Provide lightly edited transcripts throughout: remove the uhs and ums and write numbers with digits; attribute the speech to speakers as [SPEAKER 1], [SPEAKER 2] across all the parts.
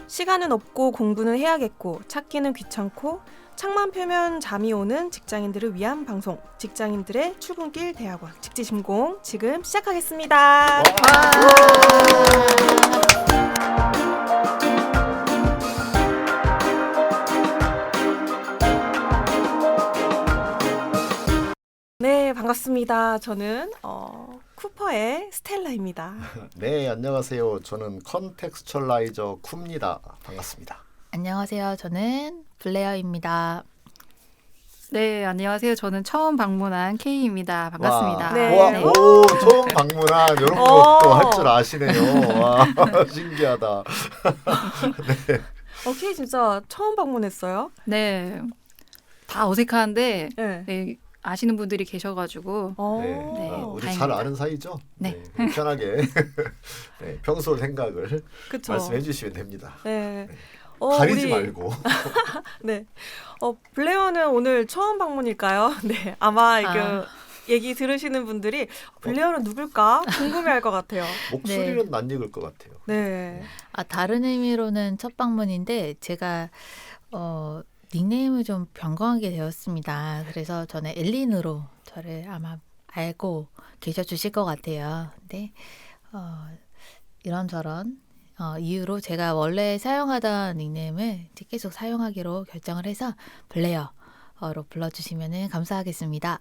[SPEAKER 1] 시간은 없고 공부는 해야겠고 찾기는 귀찮고 창만 펴면 잠이 오는 직장인들을 위한 방송 직장인들의 출근길 대학원 직지신공 지금 시작하겠습니다. 네, 반갑습니다. 저는 쿠퍼의 스텔라입니다.
[SPEAKER 2] 네, 안녕하세요. 저는 컨텍스처라이저 쿠입니다. 반갑습니다.
[SPEAKER 3] 안녕하세요. 저는 블레어입니다.
[SPEAKER 4] 네, 안녕하세요. 저는 처음 방문한 K입니다. 반갑습니다.
[SPEAKER 2] 와,
[SPEAKER 1] 네.
[SPEAKER 2] 와,
[SPEAKER 1] 네.
[SPEAKER 2] 오, 처음 방문한 이런 것도 할 줄 아시네요. 와, 신기하다.
[SPEAKER 1] K 진짜 처음 방문했어요?
[SPEAKER 4] 네, 다 어색한데
[SPEAKER 1] 네.
[SPEAKER 4] 네, 아시는 분들이 계셔가지고
[SPEAKER 2] 네,
[SPEAKER 4] 네,
[SPEAKER 2] 우리
[SPEAKER 4] 다행입니다.
[SPEAKER 2] 잘 아는 사이죠?
[SPEAKER 4] 네.
[SPEAKER 2] 편하게 네, 평소 생각을
[SPEAKER 1] 그쵸.
[SPEAKER 2] 말씀해 주시면 됩니다.
[SPEAKER 1] 네.
[SPEAKER 2] 네.
[SPEAKER 1] 어,
[SPEAKER 2] 가리지
[SPEAKER 1] 우리-
[SPEAKER 2] 말고.
[SPEAKER 1] 네. 블레어는 오늘 처음 방문일까요? 네. 아마 그 얘기 들으시는 분들이 블레어는 누굴까 궁금해할 것 같아요.
[SPEAKER 2] 목소리는 낯익을 것 같아요.
[SPEAKER 1] 네.
[SPEAKER 3] 다른 의미로는 첫 방문인데 제가 닉네임을 좀 변경하게 되었습니다. 그래서 저는 엘린으로 저를 아마 알고 계셔 주실 것 같아요. 근데 이런저런 이유로 제가 원래 사용하던 닉네임을 이제 계속 사용하기로 결정을 해서 블레어로 불러주시면 감사하겠습니다.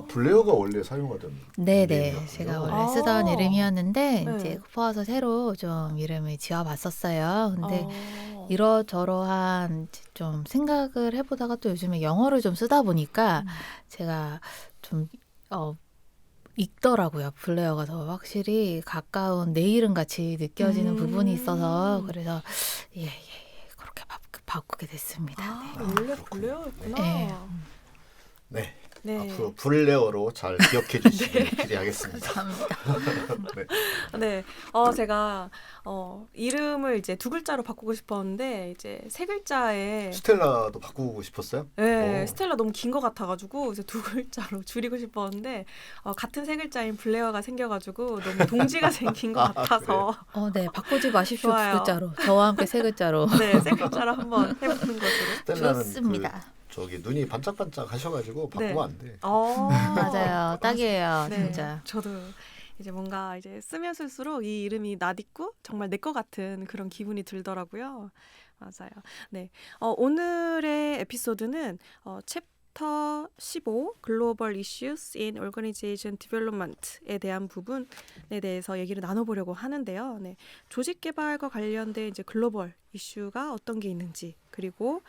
[SPEAKER 2] 블레어가 원래 사용하던
[SPEAKER 3] 네네,
[SPEAKER 2] 닉네임이었군요.
[SPEAKER 3] 제가 원래 쓰던 이름이었는데
[SPEAKER 1] 네.
[SPEAKER 3] 이제 쿠퍼 와서 새로 좀 이름을 지어봤었어요. 근데
[SPEAKER 1] 어.
[SPEAKER 3] 이러저러한 좀 생각을 해보다가 또 요즘에 영어를 좀 쓰다 보니까 제가 좀 읽더라고요. 블레어가 더 확실히 가까운 내 이름 같이 느껴지는 부분이 있어서 그래서 예, 그렇게 바꾸게 됐습니다. 네.
[SPEAKER 1] 원래 블레어였구나.
[SPEAKER 3] 네.
[SPEAKER 2] 네.
[SPEAKER 1] 네.
[SPEAKER 2] 앞으로 블레어로 잘 기억해 주시길 기대하겠습니다.
[SPEAKER 3] 감사합니다.
[SPEAKER 1] 네. 제가 이름을 이제 두 글자로 바꾸고 싶었는데 이제 세 글자에
[SPEAKER 2] 스텔라도 바꾸고 싶었어요?
[SPEAKER 1] 네,
[SPEAKER 2] 오.
[SPEAKER 1] 스텔라 너무 긴 것 같아가지고 이제 두 글자로 줄이고 싶었는데 같은 세 글자인 블레어가 생겨가지고 너무 동지가 생긴 것 같아서
[SPEAKER 3] 네, 바꾸지 마십시오.
[SPEAKER 1] 좋아요.
[SPEAKER 3] 두 글자로. 저와 함께 세 글자로.
[SPEAKER 1] 네, 세 글자로 한번 해보는 것으로.
[SPEAKER 2] 스텔라는
[SPEAKER 3] 좋습니다.
[SPEAKER 2] 저기 눈이 반짝반짝 하셔가지고 바꾸면
[SPEAKER 1] 네.
[SPEAKER 2] 안 돼.
[SPEAKER 3] 맞아요. 딱이에요.
[SPEAKER 1] 네,
[SPEAKER 3] 진짜.
[SPEAKER 1] 저도 이제 뭔가 이제 쓰면 쓸수록 이 이름이 낯익고 정말 내 것 같은 그런 기분이 들더라고요. 맞아요. 네, 오늘의 에피소드는 챕터 15 글로벌 이슈스 인 오거니제이션 디벨롭먼트에 대한 부분에 대해서 얘기를 나눠보려고 하는데요. 네, 조직 개발과 관련된 이제 글로벌 이슈가 어떤 게 있는지 그리고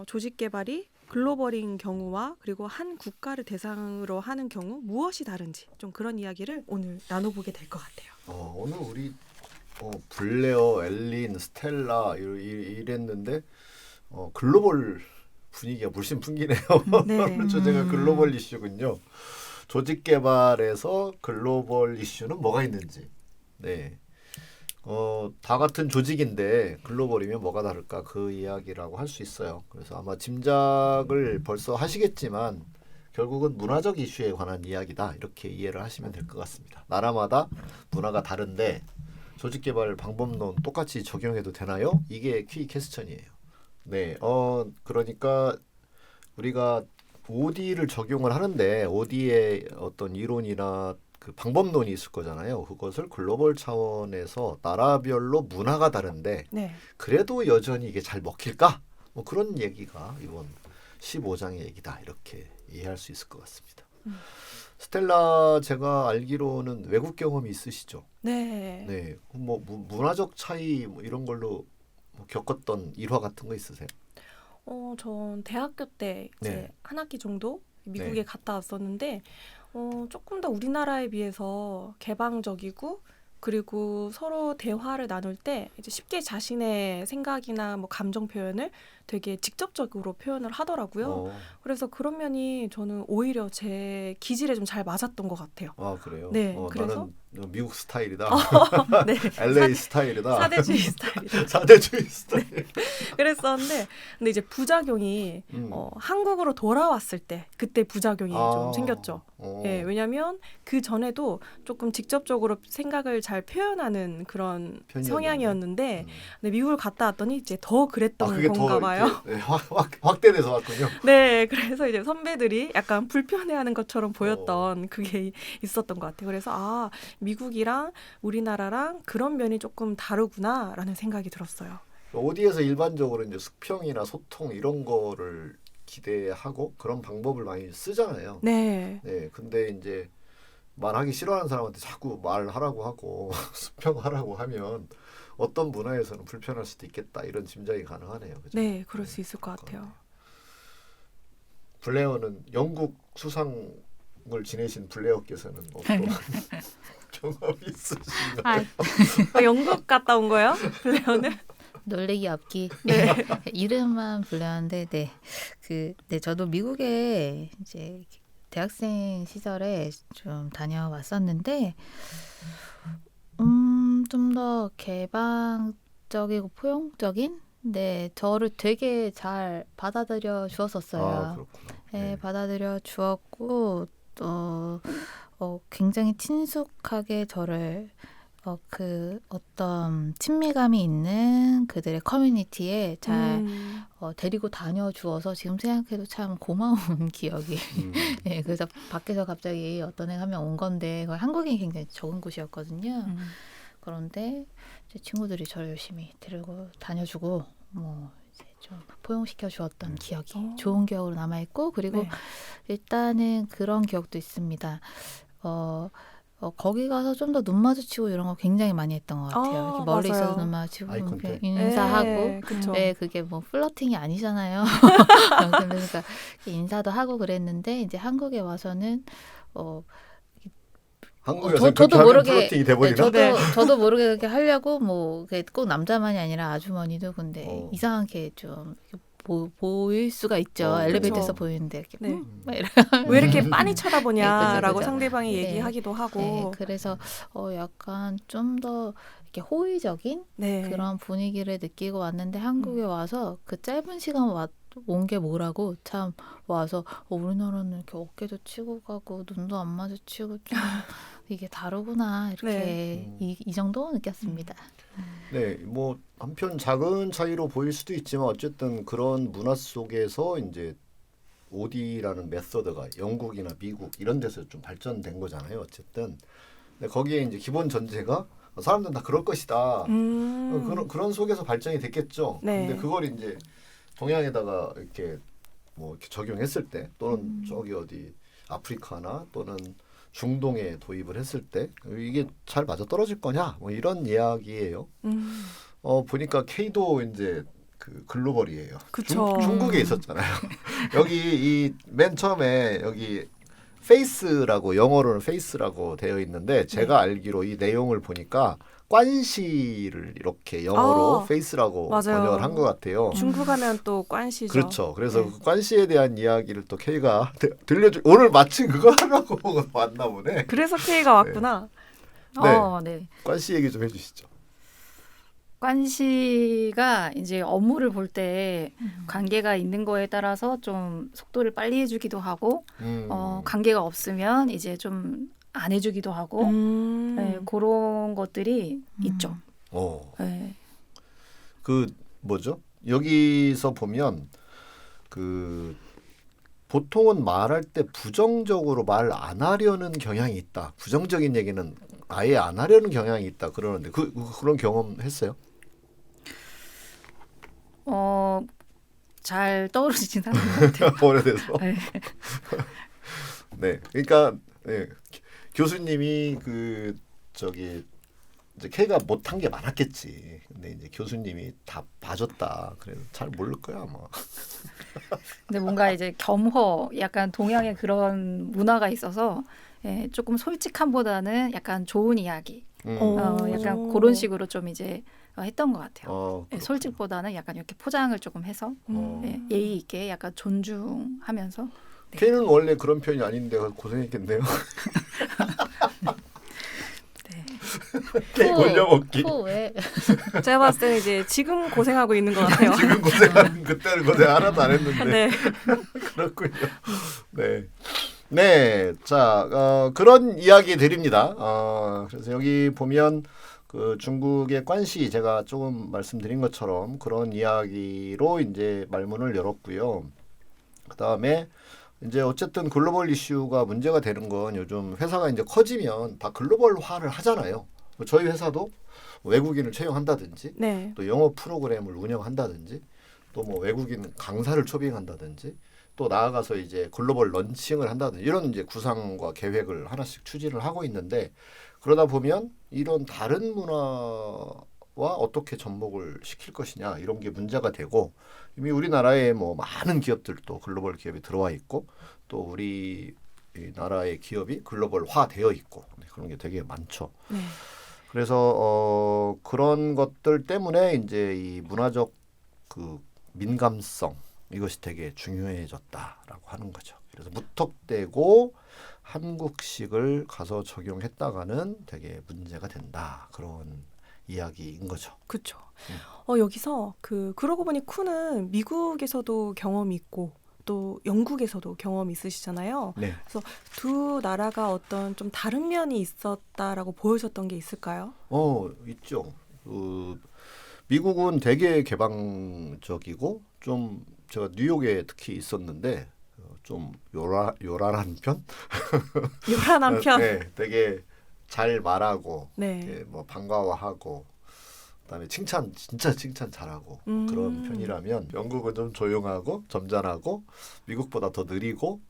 [SPEAKER 1] 조직 개발이 글로벌인 경우와 그리고 한 국가를 대상으로 하는 경우 무엇이 다른지 좀 그런 이야기를 오늘 나눠보게 될 것 같아요.
[SPEAKER 2] 오늘 우리 블레어, 엘린, 스텔라 이랬는데 글로벌 분위기가 물씬 풍기네요.
[SPEAKER 1] 네.
[SPEAKER 2] 주제가 글로벌 이슈군요. 조직 개발에서 글로벌 이슈는 뭐가 있는지. 네. 다 같은 조직인데 글로벌이면 뭐가 다를까 그 이야기라고 할 수 있어요. 그래서 아마 짐작을 벌써 하시겠지만 결국은 문화적 이슈에 관한 이야기다 이렇게 이해를 하시면 될 것 같습니다. 나라마다 문화가 다른데 조직 개발 방법론 똑같이 적용해도 되나요? 이게 키 퀘스천이에요. 네, 그러니까 우리가 OD를 적용을 하는데 OD의 어떤 이론이나 그 방법론이 있을 거잖아요. 그것을 글로벌 차원에서 나라별로 문화가 다른데
[SPEAKER 1] 네.
[SPEAKER 2] 그래도 여전히 이게 잘 먹힐까? 뭐 그런 얘기가 이번 15장의 얘기다 이렇게 이해할 수 있을 것 같습니다. 스텔라 제가 알기로는 외국 경험이 있으시죠?
[SPEAKER 1] 네.
[SPEAKER 2] 네, 뭐 문화적 차이 뭐 이런 걸로 뭐 겪었던 일화 같은 거 있으세요?
[SPEAKER 1] 전 대학교 때 이제
[SPEAKER 2] 네.
[SPEAKER 1] 한 학기 정도 미국에
[SPEAKER 2] 네.
[SPEAKER 1] 갔다 왔었는데 조금 더 우리나라에 비해서 개방적이고 그리고 서로 대화를 나눌 때 이제 쉽게 자신의 생각이나 뭐 감정 표현을 되게 직접적으로 표현을 하더라고요.
[SPEAKER 2] 어.
[SPEAKER 1] 그래서 그런 면이 저는 오히려 제 기질에 좀 잘 맞았던 것 같아요.
[SPEAKER 2] 아 그래요?
[SPEAKER 1] 네, 그래서?
[SPEAKER 2] 나는 미국 스타일이다.
[SPEAKER 1] 네.
[SPEAKER 2] LA 스타일이다.
[SPEAKER 1] 사대주의 스타일이다.
[SPEAKER 2] 사대주의 스타일.
[SPEAKER 1] 그랬었는데 근데 이제 부작용이 한국으로 돌아왔을 때 그때 부작용이 좀 생겼죠. 예, 왜냐하면 그 전에도 조금 직접적으로 생각을 잘 표현하는 그런
[SPEAKER 2] 편이었는데.
[SPEAKER 1] 성향이었는데 근데 미국을 갔다 왔더니 이제 더 그랬던
[SPEAKER 2] 그게
[SPEAKER 1] 건가
[SPEAKER 2] 더
[SPEAKER 1] 봐요.
[SPEAKER 2] 이렇게, 네, 확대돼서 왔군요.
[SPEAKER 1] 네, 그래서 이제 선배들이 약간 불편해하는 것처럼 보였던 그게 있었던 것 같아요. 그래서 아, 미국이랑 우리나라랑 그런 면이 조금 다르구나라는 생각이 들었어요.
[SPEAKER 2] 어디에서 일반적으로 이제 수평이나 소통 이런 거를 기대하고 그런 방법을 많이 쓰잖아요.
[SPEAKER 1] 네.
[SPEAKER 2] 네, 근데 이제 말하기 싫어하는 사람한테 자꾸 말하라고 하고 수평하라고 하면 어떤 문화에서는 불편할 수도 있겠다 이런 짐작이 가능하네요. 그죠?
[SPEAKER 1] 네, 그럴 수 있을 것 같아요.
[SPEAKER 2] 블레어는 영국 수상을 지내신 블레어께서는 어떤 경험이 있으신가요?
[SPEAKER 1] 영국 갔다 온 거예요? 블레어는?
[SPEAKER 3] 놀래기 없기.
[SPEAKER 1] 네.
[SPEAKER 3] 이름만 불렸는데, 네, 저도 미국에 이제 대학생 시절에 좀 다녀왔었는데, 좀 더 개방적이고 포용적인, 네, 저를 되게 잘 받아들여 주었었어요.
[SPEAKER 2] 아, 그렇구나.
[SPEAKER 3] 네, 받아들여 주었고, 또 굉장히 친숙하게 저를 그 어떤 친밀감이 있는 그들의 커뮤니티에 잘 데리고 다녀 주어서 지금 생각해도 참 고마운 기억이. 네, 그래서 밖에서 갑자기 어떤 애가 한 명 온 건데 거기 한국인이 굉장히 적은 곳이었거든요. 그런데 제 친구들이 저를 열심히 데리고 다녀주고 뭐 이제 좀 포용시켜 주었던 기억이 좋은 기억으로 남아 있고 그리고
[SPEAKER 1] 네.
[SPEAKER 3] 일단은 그런 기억도 있습니다. 거기 가서 좀 더 눈 마주치고 이런 거 굉장히 많이 했던 것 같아요. 이렇게 멀리
[SPEAKER 1] 맞아요.
[SPEAKER 3] 있어서 눈 마주치고
[SPEAKER 2] 아이
[SPEAKER 3] 이렇게
[SPEAKER 2] 컨택.
[SPEAKER 3] 인사하고.
[SPEAKER 1] 네, 그쵸.
[SPEAKER 3] 네, 그게 뭐 플러팅이 아니잖아요. 그러니까 인사도 하고 그랬는데 이제 한국에 와서는
[SPEAKER 2] 한국에서
[SPEAKER 3] 저도
[SPEAKER 2] 그렇게 하면
[SPEAKER 3] 모르게
[SPEAKER 2] 플러팅이 돼버리나?
[SPEAKER 3] 저도 모르게 그렇게 하려고 뭐 꼭 남자만이 아니라 아주머니도 근데 이상하게 좀 보일 수가 있죠. 엘리베이터에서
[SPEAKER 1] 그쵸.
[SPEAKER 3] 보이는데 이렇게
[SPEAKER 1] 네.
[SPEAKER 3] 막 이렇게
[SPEAKER 1] 왜 이렇게 빤히 쳐다보냐라고
[SPEAKER 3] 그죠.
[SPEAKER 1] 상대방이
[SPEAKER 3] 네.
[SPEAKER 1] 얘기하기도 하고.
[SPEAKER 3] 네, 그래서 약간 좀 더 이렇게 호의적인
[SPEAKER 1] 네.
[SPEAKER 3] 그런 분위기를 느끼고 왔는데 한국에 와서 그 짧은 시간 온 게 뭐라고 참 와서 우리나라는 이렇게 어깨도 치고 가고 눈도 안 마주치고 좀 이게 다르구나 이렇게
[SPEAKER 1] 네.
[SPEAKER 3] 이 정도 느꼈습니다.
[SPEAKER 2] 네, 뭐 한편 작은 차이로 보일 수도 있지만 어쨌든 그런 문화 속에서 이제 OD라는 메서드가 영국이나 미국 이런 데서 좀 발전된 거잖아요. 어쨌든 근데 거기에 이제 기본 전제가 사람들은 다 그럴 것이다. 그런 속에서 발전이 됐겠죠.
[SPEAKER 1] 네.
[SPEAKER 2] 근데 그걸 이제 동양에다가 이렇게 뭐 이렇게 적용했을 때 또는 저기 어디 아프리카나 또는 중동에 도입을 했을 때 이게 잘 맞아 떨어질 거냐 뭐 이런 이야기예요. 보니까 K도 이제 그 글로벌이에요.
[SPEAKER 1] 그쵸.
[SPEAKER 2] 중국에 있었잖아요. 여기 이 맨 처음에 여기 페이스라고 영어로는 페이스라고 되어 있는데 제가 알기로 이 내용을 보니까 관시를 이렇게 영어로 페이스라고
[SPEAKER 1] 맞아요.
[SPEAKER 2] 번역을 한 것 같아요.
[SPEAKER 1] 중국 하면 또 관시죠.
[SPEAKER 2] 그렇죠. 그래서
[SPEAKER 1] 네.
[SPEAKER 2] 그 관시에 대한 이야기를 또 K가 들려주 오늘 마침 그거 하라고 왔나 보네.
[SPEAKER 1] 그래서 K가 왔구나.
[SPEAKER 4] 네.
[SPEAKER 2] 관시 얘기 좀 해주시죠.
[SPEAKER 4] 관시가 이제 업무를 볼 때 관계가 있는 거에 따라서 좀 속도를 빨리 해주기도 하고 관계가 없으면 이제 좀 안 해주기도 하고 네, 그런 것들이 있죠. 네.
[SPEAKER 2] 그 뭐죠? 여기서 보면 그 보통은 말할 때 부정적으로 말 안 하려는 경향이 있다. 부정적인 얘기는 아예 안 하려는 경향이 있다. 그러는데 그런 경험 했어요?
[SPEAKER 4] 잘 떠오르지는 않는 것 같아요.
[SPEAKER 2] 오래돼서.
[SPEAKER 4] 네.
[SPEAKER 2] 네, 그러니까 네, 교수님이 그 저기 이제 K가 못한 게 많았겠지. 근데 이제 교수님이 다 봐줬다. 그래서 잘 모를 거야 아마.
[SPEAKER 4] 근데 뭔가 이제 겸허, 약간 동양의 그런 문화가 있어서 예, 조금 솔직함보다는 약간 좋은 이야기, 약간 그런 식으로 좀 이제 했던 것 같아요. 네,
[SPEAKER 2] 그렇군요.
[SPEAKER 4] 솔직보다는 약간 이렇게 포장을 조금 해서
[SPEAKER 2] 어.
[SPEAKER 4] 네, 예의 있게 약간 존중하면서 네.
[SPEAKER 2] K는 원래 그런 편이 아닌데 고생했겠네요.
[SPEAKER 4] 네.
[SPEAKER 2] K 돌려먹기.
[SPEAKER 3] 후에
[SPEAKER 1] 제가 봤을 때는 이제 지금 고생하고 있는 것 같아요.
[SPEAKER 2] 지금 고생하는 그때는 고생 하나도 안 했는데.
[SPEAKER 1] 네.
[SPEAKER 2] 그렇군요. 네. 네. 자, 그런 이야기 드립니다. 그래서 여기 보면 그 중국의 관시 제가 조금 말씀드린 것처럼 그런 이야기로 이제 말문을 열었고요. 그다음에 이제 어쨌든 글로벌 이슈가 문제가 되는 건 요즘 회사가 이제 커지면 다 글로벌화를 하잖아요. 저희 회사도 외국인을 채용한다든지
[SPEAKER 1] 네.
[SPEAKER 2] 또 영어 프로그램을 운영한다든지 또 뭐 외국인 강사를 초빙한다든지 또 나아가서 이제 글로벌 런칭을 한다든지 이런 이제 구상과 계획을 하나씩 추진을 하고 있는데 그러다 보면 이런 다른 문화와 어떻게 접목을 시킬 것이냐 이런 게 문제가 되고 이미 우리나라에 뭐 많은 기업들도 글로벌 기업이 들어와 있고 또 우리 이 나라의 기업이 글로벌화 되어 있고 그런 게 되게 많죠.
[SPEAKER 1] 네.
[SPEAKER 2] 그래서 그런 것들 때문에 이제 이 문화적 그 민감성 이것이 되게 중요해졌다라고 하는 거죠. 그래서 무턱대고 한국식을 가서 적용했다가는 되게 문제가 된다 그런 이야기인 거죠.
[SPEAKER 1] 그렇죠.
[SPEAKER 2] 음.
[SPEAKER 1] 여기서 그러고 보니 쿠는 미국에서도 경험이 있고 또 영국에서도 경험이 있으시잖아요.
[SPEAKER 2] 네.
[SPEAKER 1] 그래서 두 나라가 어떤 좀 다른 면이 있었다라고 보여줬던 게 있을까요?
[SPEAKER 2] 있죠. 미국은 되게 개방적이고 좀 제가 뉴욕에 특히 있었는데 좀 요란한 편?
[SPEAKER 1] 요란한 편.
[SPEAKER 2] 네, 되게 잘 말하고
[SPEAKER 1] 네.
[SPEAKER 2] 뭐 반가워하고 그다음에 진짜 칭찬 잘하고 그런 편이라면 영국은 좀 조용하고 점잖하고 미국보다 더 느리고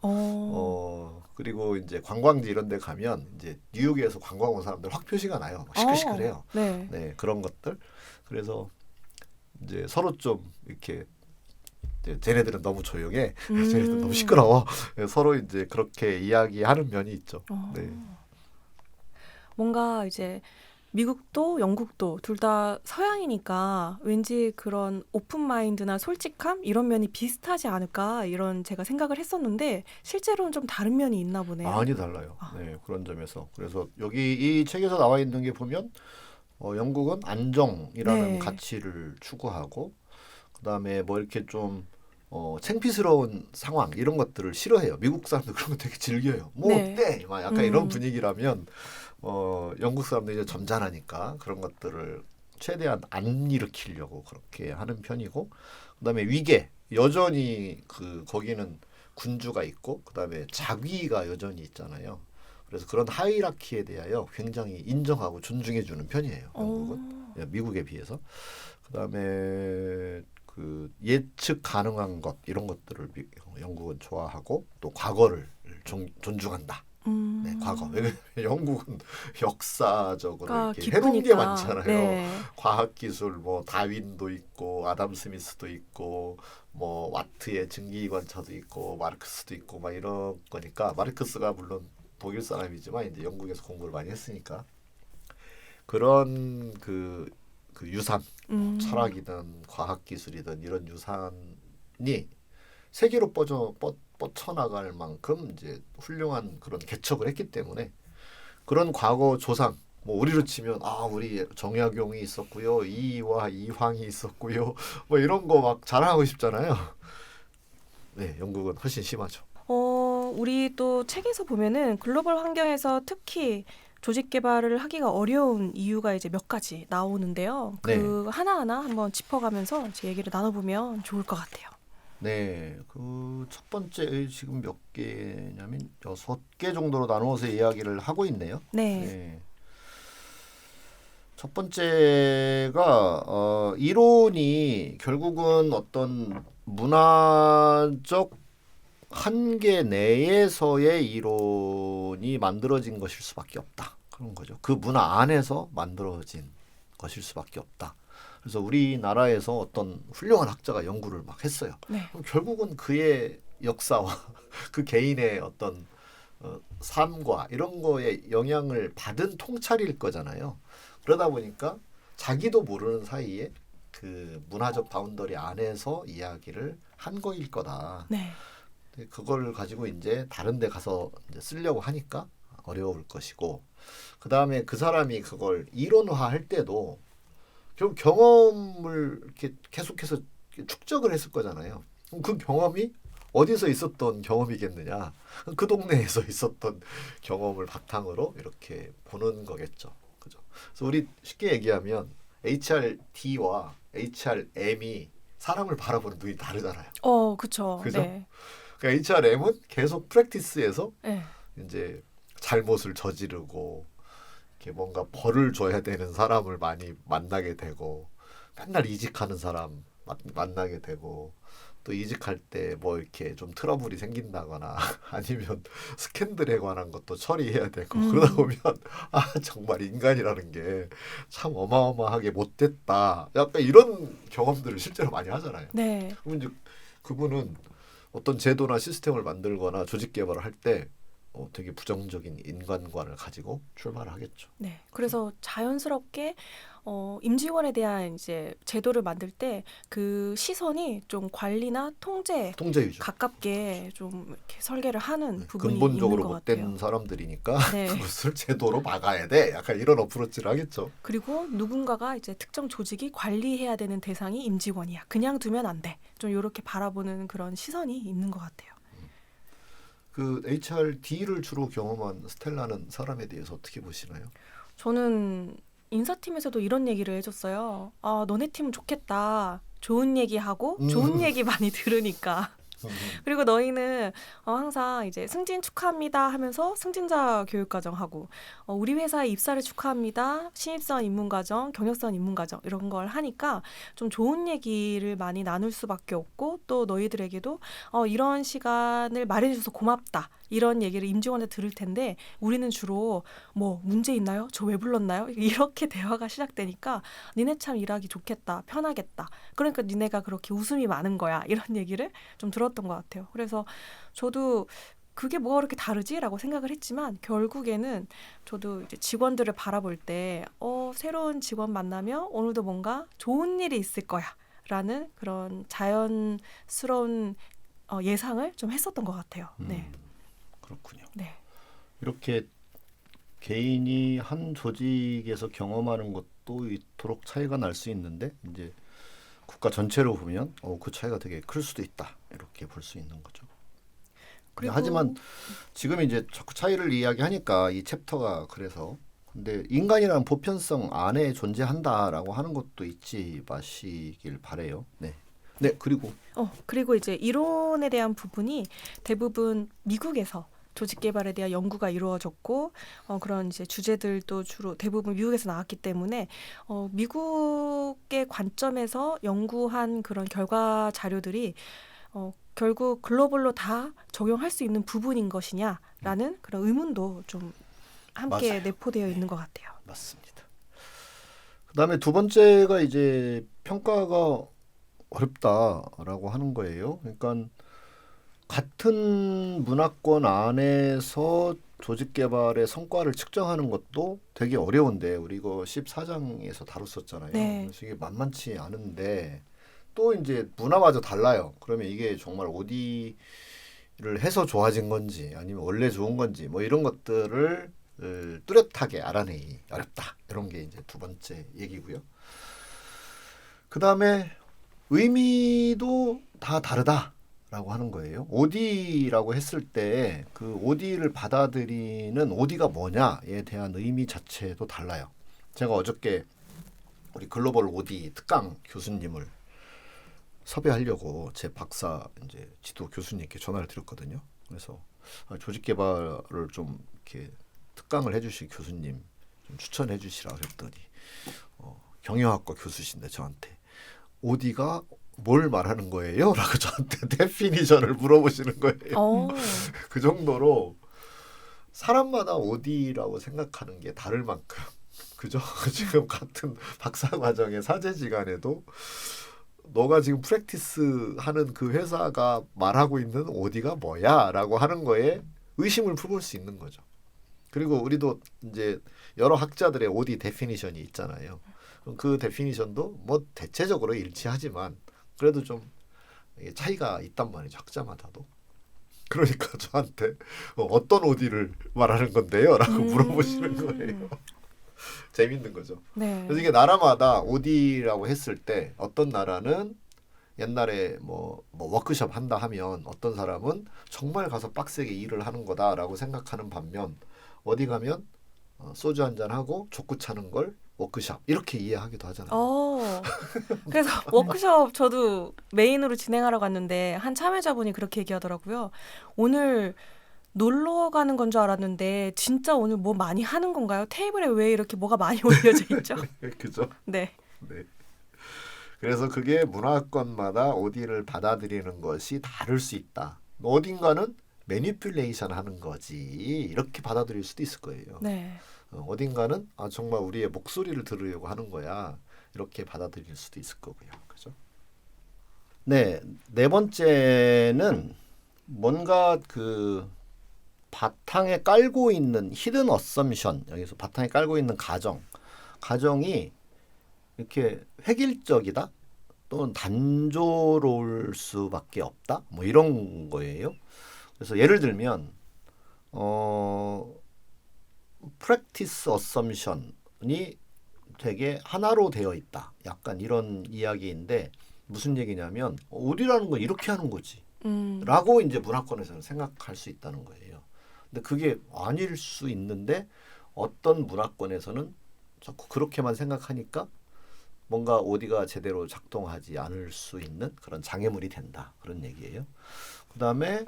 [SPEAKER 2] 그리고 이제 관광지 이런 데 가면 이제 뉴욕에서 관광 온 사람들 확 표시가 나요. 막 시끌시끌해요.
[SPEAKER 1] 네.
[SPEAKER 2] 네, 그런 것들. 그래서 이제 서로 좀 이렇게 쟤네들은 너무 조용해. 쟤네들은 너무 시끄러워. 서로 이제 그렇게 이야기하는 면이 있죠. 네.
[SPEAKER 1] 뭔가 이제 미국도 영국도 둘 다 서양이니까 왠지 그런 오픈 마인드나 솔직함 이런 면이 비슷하지 않을까 이런 제가 생각을 했었는데 실제로는 좀 다른 면이 있나 보네요.
[SPEAKER 2] 많이 달라요. 네, 그런 점에서. 그래서 여기 이 책에서 나와 있는 게 보면 영국은 안정이라는
[SPEAKER 1] 네.
[SPEAKER 2] 가치를 추구하고 그다음에 뭐 이렇게 좀 창피스러운 상황 이런 것들을 싫어해요. 미국 사람들 그런 거 되게 즐겨요. 뭐
[SPEAKER 1] 네.
[SPEAKER 2] 어때? 막 약간 이런 분위기라면 영국 사람들이 이제 점잖으니까 그런 것들을 최대한 안 일으키려고 그렇게 하는 편이고 그다음에 위계 여전히 거기는 군주가 있고 그다음에 자귀가 여전히 있잖아요. 그래서 그런 하이라키에 대하여 굉장히 인정하고 존중해 주는 편이에요. 영국은 미국에 비해서. 그다음에 그 예측 가능한 것 이런 것들을 영국은 좋아하고 또 과거를 존중한다. 네, 과거. 왜냐면 영국은 역사적으로
[SPEAKER 1] 그러니까
[SPEAKER 2] 이렇게 해놓은 게
[SPEAKER 1] 기쁘니까.
[SPEAKER 2] 많잖아요.
[SPEAKER 1] 네.
[SPEAKER 2] 과학기술 뭐 다윈도 있고 아담 스미스도 있고 뭐 와트의 증기관차도 있고 마르크스도 있고 막 이런 거니까 마르크스가 물론 독일 사람이지만 이제 영국에서 공부를 많이 했으니까 그런 그 유산 철학이든 과학기술이든 이런 유산이 세계로 뻗쳐나갈 만큼 이제 훌륭한 그런 개척을 했기 때문에 그런 과거 조상 뭐 우리로 치면 우리 정약용이 있었고요 이와 이황이 있었고요 뭐 이런 거 막 자랑하고 싶잖아요. 네, 영국은 훨씬 심하죠.
[SPEAKER 1] 우리 또 책에서 보면은 글로벌 환경에서 특히 조직 개발을 하기가 어려운 이유가 이제 몇 가지 나오는데요.
[SPEAKER 2] 네.
[SPEAKER 1] 하나하나 한번 짚어가면서 제 얘기를 나눠보면 좋을 것 같아요.
[SPEAKER 2] 네, 그 첫 번째 지금 몇 개냐면 6개 정도로 나누어서 이야기를 하고 있네요.
[SPEAKER 1] 네.
[SPEAKER 2] 네. 첫 번째가 이론이 결국은 어떤 문화적 한계 내에서의 이론이 만들어진 것일 수밖에 없다. 그런 거죠. 그 문화 안에서 만들어진 것일 수밖에 없다. 그래서 우리나라에서 어떤 훌륭한 학자가 연구를 막 했어요.
[SPEAKER 1] 네.
[SPEAKER 2] 그럼 결국은 그의 역사와 그 개인의 어떤 삶과 이런 거에 영향을 받은 통찰일 거잖아요. 그러다 보니까 자기도 모르는 사이에 그 문화적 바운더리 안에서 이야기를 한 거일 거다.
[SPEAKER 1] 네.
[SPEAKER 2] 근데 그걸 가지고 이제 다른 데 가서 이제 쓰려고 하니까 어려울 것이고, 그 다음에 그 사람이 그걸 이론화할 때도 결국 경험을 이렇게 계속해서 축적을 했을 거잖아요. 그럼 그 경험이 어디서 있었던 경험이겠느냐? 그 동네에서 있었던 경험을 바탕으로 이렇게 보는 거겠죠. 그죠? 그래서 우리 쉽게 얘기하면 HRD와 HRM이 사람을 바라보는 눈이 다르잖아요.
[SPEAKER 1] 그쵸.
[SPEAKER 2] 그죠?
[SPEAKER 1] 네.
[SPEAKER 2] 그러니까 HRM은 계속 프랙티스에서
[SPEAKER 1] 네.
[SPEAKER 2] 이제 잘못을 저지르고 이렇게 뭔가 벌을 줘야 되는 사람을 많이 만나게 되고, 맨날 이직하는 사람 만나게 되고, 또 이직할 때 뭐 이렇게 좀 트러블이 생긴다거나 아니면 스캔들에 관한 것도 처리해야 되고 그러다 보면 정말 인간이라는 게 참 어마어마하게 못됐다. 약간 이런 경험들을 실제로 많이 하잖아요.
[SPEAKER 1] 네.
[SPEAKER 2] 그럼 이제 그분은 어떤 제도나 시스템을 만들거나 조직 개발을 할 때 되게 부정적인 인간관을 가지고 출발을 하겠죠.
[SPEAKER 1] 네. 그래서 자연스럽게 임직원에 대한 이제 제도를 만들 때 그 시선이 좀 관리나 통제
[SPEAKER 2] 통제 위주.
[SPEAKER 1] 가깝게 좀 이렇게 설계를 하는 부분이
[SPEAKER 2] 근본적으로
[SPEAKER 1] 있는 것 같아요.
[SPEAKER 2] 못된 사람들이니까
[SPEAKER 1] 네.
[SPEAKER 2] 그것을 제도로 막아야 돼. 약간 이런 어프로치를 하겠죠.
[SPEAKER 1] 그리고 누군가가 이제 특정 조직이 관리해야 되는 대상이 임직원이야. 그냥 두면 안 돼. 좀 이렇게 바라보는 그런 시선이 있는 것 같아요.
[SPEAKER 2] 그 HRD를 주로 경험한 스텔라는 사람에 대해서 어떻게 보시나요?
[SPEAKER 1] 저는 인사팀에서도 이런 얘기를 해줬어요. 너네 팀은 좋겠다. 좋은 얘기하고 좋은 얘기 많이 들으니까. 그리고 너희는 항상 이제 승진 축하합니다 하면서 승진자 교육과정 하고, 우리 회사의 입사를 축하합니다. 신입사원 입문과정, 경력사원 입문과정 이런 걸 하니까 좀 좋은 얘기를 많이 나눌 수밖에 없고, 또 너희들에게도 이런 시간을 마련해줘서 고맙다. 이런 얘기를 임직원한테 들을 텐데 우리는 주로 뭐 문제 있나요? 저 왜 불렀나요? 이렇게 대화가 시작되니까 니네 참 일하기 좋겠다. 편하겠다. 그러니까 니네가 그렇게 웃음이 많은 거야. 이런 얘기를 좀 들었던 것 같아요. 그래서 저도 그게 뭐가 그렇게 다르지라고 생각을 했지만 결국에는 저도 이제 직원들을 바라볼 때 새로운 직원 만나면 오늘도 뭔가 좋은 일이 있을 거야 라는 그런 자연스러운 예상을 좀 했었던 것 같아요. 네.
[SPEAKER 5] 그렇군요.
[SPEAKER 1] 네.
[SPEAKER 5] 이렇게 개인이 한 조직에서 경험하는 것도 이토록 차이가 날 수 있는데 이제 국가 전체로 보면 그 차이가 되게 클 수도 있다 이렇게 볼 수 있는 거죠.
[SPEAKER 1] 그리고
[SPEAKER 2] 하지만 지금 이제 자꾸 차이를 이야기하니까 이 챕터가 그래서 근데 인간이라는 보편성 안에 존재한다라고 하는 것도 잊지 마시길 바래요. 네. 네 그리고
[SPEAKER 1] 그리고 이제 이론에 대한 부분이 대부분 미국에서 조직 개발에 대한 연구가 이루어졌고 그런 이제 주제들도 주로 대부분 미국에서 나왔기 때문에 미국의 관점에서 연구한 그런 결과 자료들이 결국 글로벌로 다 적용할 수 있는 부분인 것이냐라는 그런 의문도 좀 함께
[SPEAKER 2] 맞아요.
[SPEAKER 1] 내포되어 있는 것 같아요.
[SPEAKER 2] 맞습니다. 그다음에 두 번째가 이제 평가가 어렵다라고 하는 거예요. 그러니까 같은 문화권 안에서 조직 개발의 성과를 측정하는 것도 되게 어려운데 우리 이거 14장에서 다뤘었잖아요.
[SPEAKER 1] 네.
[SPEAKER 2] 그래서 이게 만만치 않은데 또 이제 문화마저 달라요. 그러면 이게 정말 어디를 해서 좋아진 건지 아니면 원래 좋은 건지 뭐 이런 것들을 뚜렷하게 알아내기 어렵다. 이런 게 이제 두 번째 얘기고요. 그다음에 의미도 다 다르다라고 하는 거예요. OD라고 했을 때 그 OD를 받아들이는 OD가 뭐냐에 대한 의미 자체도 달라요. 제가 어저께 우리 글로벌 OD 특강 교수님을 섭외하려고 제 박사 이제 지도 교수님께 전화를 드렸거든요. 그래서 조직 개발을 좀 이렇게 특강을 해주실 교수님 좀 추천해 주시라 그랬더니 경영학과 교수신데 저한테 OD가 뭘 말하는 거예요? 라고 저한테 데피니션을 물어보시는 거예요. 그 정도로 사람마다 OD라고 생각하는 게 다를 만큼 그죠? 지금 같은 박사 과정의 사제지간에도 너가 지금 프랙티스 하는 그 회사가 말하고 있는 OD가 뭐야? 라고 하는 거에 의심을 품을 수 있는 거죠. 그리고 우리도 이제 여러 학자들의 OD 데피니션이 있잖아요. 그 데피니션도 뭐 대체적으로 일치하지만 그래도 좀 차이가 있단 말이죠. 학자마다도. 그러니까 저한테 어떤 오디를 말하는 건데요? 라고 물어보시는 거예요. 재밌는 거죠.
[SPEAKER 1] 네.
[SPEAKER 2] 그래서 이게 나라마다 오디라고 했을 때 어떤 나라는 옛날에 뭐 워크숍 한다 하면 어떤 사람은 정말 가서 빡세게 일을 하는 거다라고 생각하는 반면 어디 가면 소주 한잔 하고 족구 차는 걸 워크숍 이렇게 이해하기도 하잖아요.
[SPEAKER 1] 그래서 워크숍 저도 메인으로 진행하러 갔는데 한 참여자분이 그렇게 얘기하더라고요. 오늘 놀러 가는 건 줄 알았는데 진짜 오늘 뭐 많이 하는 건가요? 테이블에 왜 이렇게 뭐가 많이 올려져 있죠?
[SPEAKER 2] 그죠?
[SPEAKER 1] 네.
[SPEAKER 2] 네. 그래서 그게 문화권마다 오디를 받아들이는 것이 다를 수 있다. 어딘가는 매니플레이션 하는 거지 이렇게 받아들일 수도 있을 거예요.
[SPEAKER 1] 네.
[SPEAKER 2] 어딘가는 정말 우리의 목소리를 들으려고 하는 거야 이렇게 받아들일 수도 있을 거고요. 그죠?
[SPEAKER 5] 네, 네 번째는 뭔가 그 바탕에 깔고 있는 히든 어썸션, 여기서 바탕에 깔고 있는 가정이 이렇게 획일적이다 또는 단조로울 수밖에 없다 뭐 이런 거예요. 그래서 예를 들면 practice assumption이 되게 하나로 되어 있다. 약간 이런 이야기인데 무슨 얘기냐면 오디라는 건 이렇게 하는 거지. 라고 이제 문화권에서는 생각할 수 있다는 거예요. 근데 그게 아닐 수 있는데 어떤 문화권에서는 자꾸 그렇게만 생각하니까 뭔가 오디가 제대로 작동하지 않을 수 있는 그런 장애물이 된다. 그런 얘기예요. 그다음에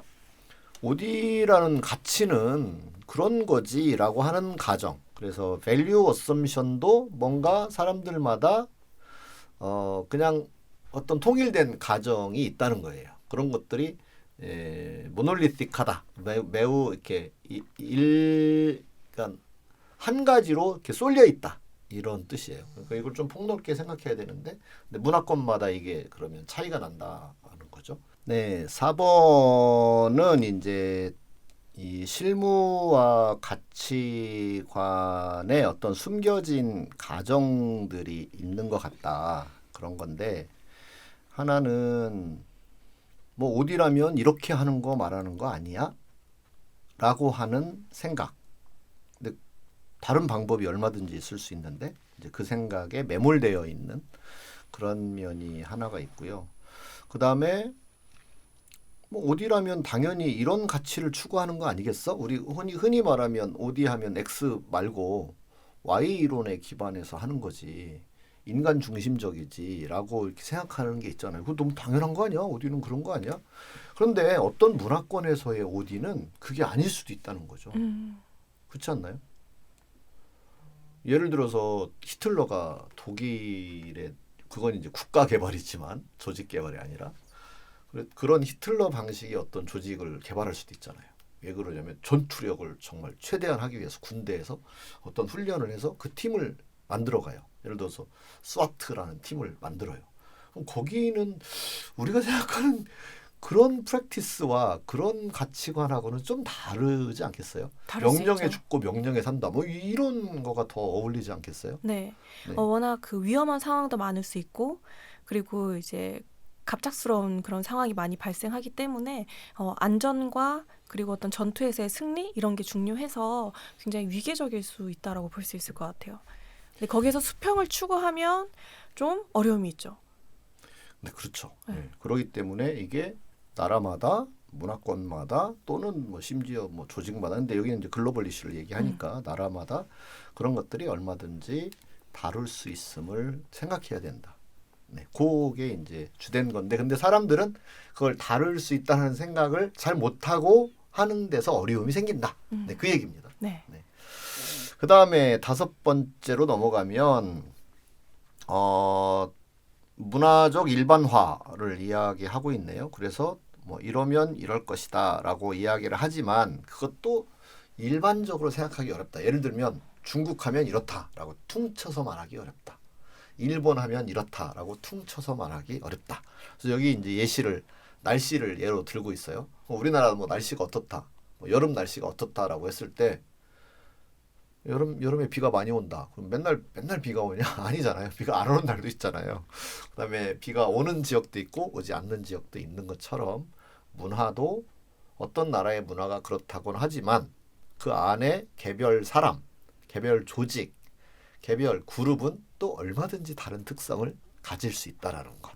[SPEAKER 5] 오디라는 가치는 그런 거지라고 하는 가정. 그래서 value assumption도 뭔가 사람들마다 그냥 어떤 통일된 가정이 있다는 거예요. 그런 것들이 모놀리틱하다. 매우 이렇게 그러니까 한 가지로 이렇게 쏠려 있다. 이런 뜻이에요. 그러니까 이걸 좀 폭넓게 생각해야 되는데 근데 문화권마다 이게 그러면 차이가 난다는 거죠. 네, 4번은 이제 이 실무와 가치관에 어떤 숨겨진 가정들이 있는 것 같다. 그런 건데 하나는 뭐 오디라면 이렇게 하는 거 말하는 거 아니야? 라고 하는 생각. 근데 다른 방법이 얼마든지 있을 수 있는데 이제 그 생각에 매몰되어 있는 그런 면이 하나가 있고요. 그 다음에 뭐 오디라면 당연히 이런 가치를 추구하는 거 아니겠어? 우리 흔히 말하면 오디하면 X 말고 Y 이론에 기반해서 하는 거지. 인간 중심적이지라고 이렇게 생각하는 게 있잖아요. 그거 너무 당연한 거 아니야? 오디는 그런 거 아니야? 그런데 어떤 문화권에서의 오디는 그게 아닐 수도 있다는 거죠. 그렇지 않나요? 예를 들어서 히틀러가 독일의 그건 이제 국가 개발이지만 조직 개발이 아니라 그런 히틀러 방식의 어떤 조직을 개발할 수도 있잖아요. 왜 그러냐면 전투력을 정말 최대한 하기 위해서 군대에서 어떤 훈련을 해서 그 팀을 만들어가요. 예를 들어서 스와트라는 팀을 만들어요. 그럼 거기는 우리가 생각하는 그런 프랙티스와 그런 가치관하고는 좀 다르지 않겠어요?
[SPEAKER 1] 다를 수
[SPEAKER 5] 명령에
[SPEAKER 1] 있죠.
[SPEAKER 5] 죽고 명령에 산다. 뭐 이런 거가 더 어울리지 않겠어요?
[SPEAKER 1] 네.
[SPEAKER 5] 네.
[SPEAKER 1] 워낙 그 위험한 상황도 많을 수 있고 그리고 이제 갑작스러운 그런 상황이 많이 발생하기 때문에 안전과 그리고 어떤 전투에서의 승리 이런 게 중요해서 굉장히 위계적일 수 있다라고 볼 수 있을 것 같아요. 근데 거기에서 수평을 추구하면 좀 어려움이 있죠.
[SPEAKER 5] 네, 그렇죠.
[SPEAKER 1] 네.
[SPEAKER 5] 네. 그렇기 때문에 이게 나라마다 문화권마다 또는 뭐 심지어 뭐 조직마다 근데 여기는 이제 글로벌 이슈를 얘기하니까 나라마다 그런 것들이 얼마든지 다룰 수 있음을 생각해야 된다. 네, 그게 이제 주된 건데 근데 사람들은 그걸 다룰 수 있다는 생각을 잘 못하고 하는 데서 어려움이 생긴다. 네, 그 얘기입니다.
[SPEAKER 1] 네.
[SPEAKER 5] 그 다음에 5번째로 넘어가면 문화적 일반화를 이야기하고 있네요. 그래서 뭐 이러면 이럴 것이다라고 이야기를 하지만 그것도 일반적으로 생각하기 어렵다. 예를 들면 중국 하면 이렇다라고 퉁쳐서 말하기 어렵다. 일본 하면 이렇다라고 퉁쳐서 말하기 어렵다. 그래서 여기 이제 날씨를 예로 들고 있어요. 우리나라 뭐 날씨가 어떻다, 뭐 여름 날씨가 어떻다라고 했을 때
[SPEAKER 2] 여름에 비가 많이 온다. 그럼 맨날 비가 오냐? 아니잖아요. 비가 안 오는 날도 있잖아요. 그다음에 비가 오는 지역도 있고 오지 않는 지역도 있는 것처럼 문화도 어떤 나라의 문화가 그렇다고는 하지만 그 안에 개별 사람, 개별 조직, 개별 그룹은 또 얼마든지 다른 특성을 가질 수 있다라는 것.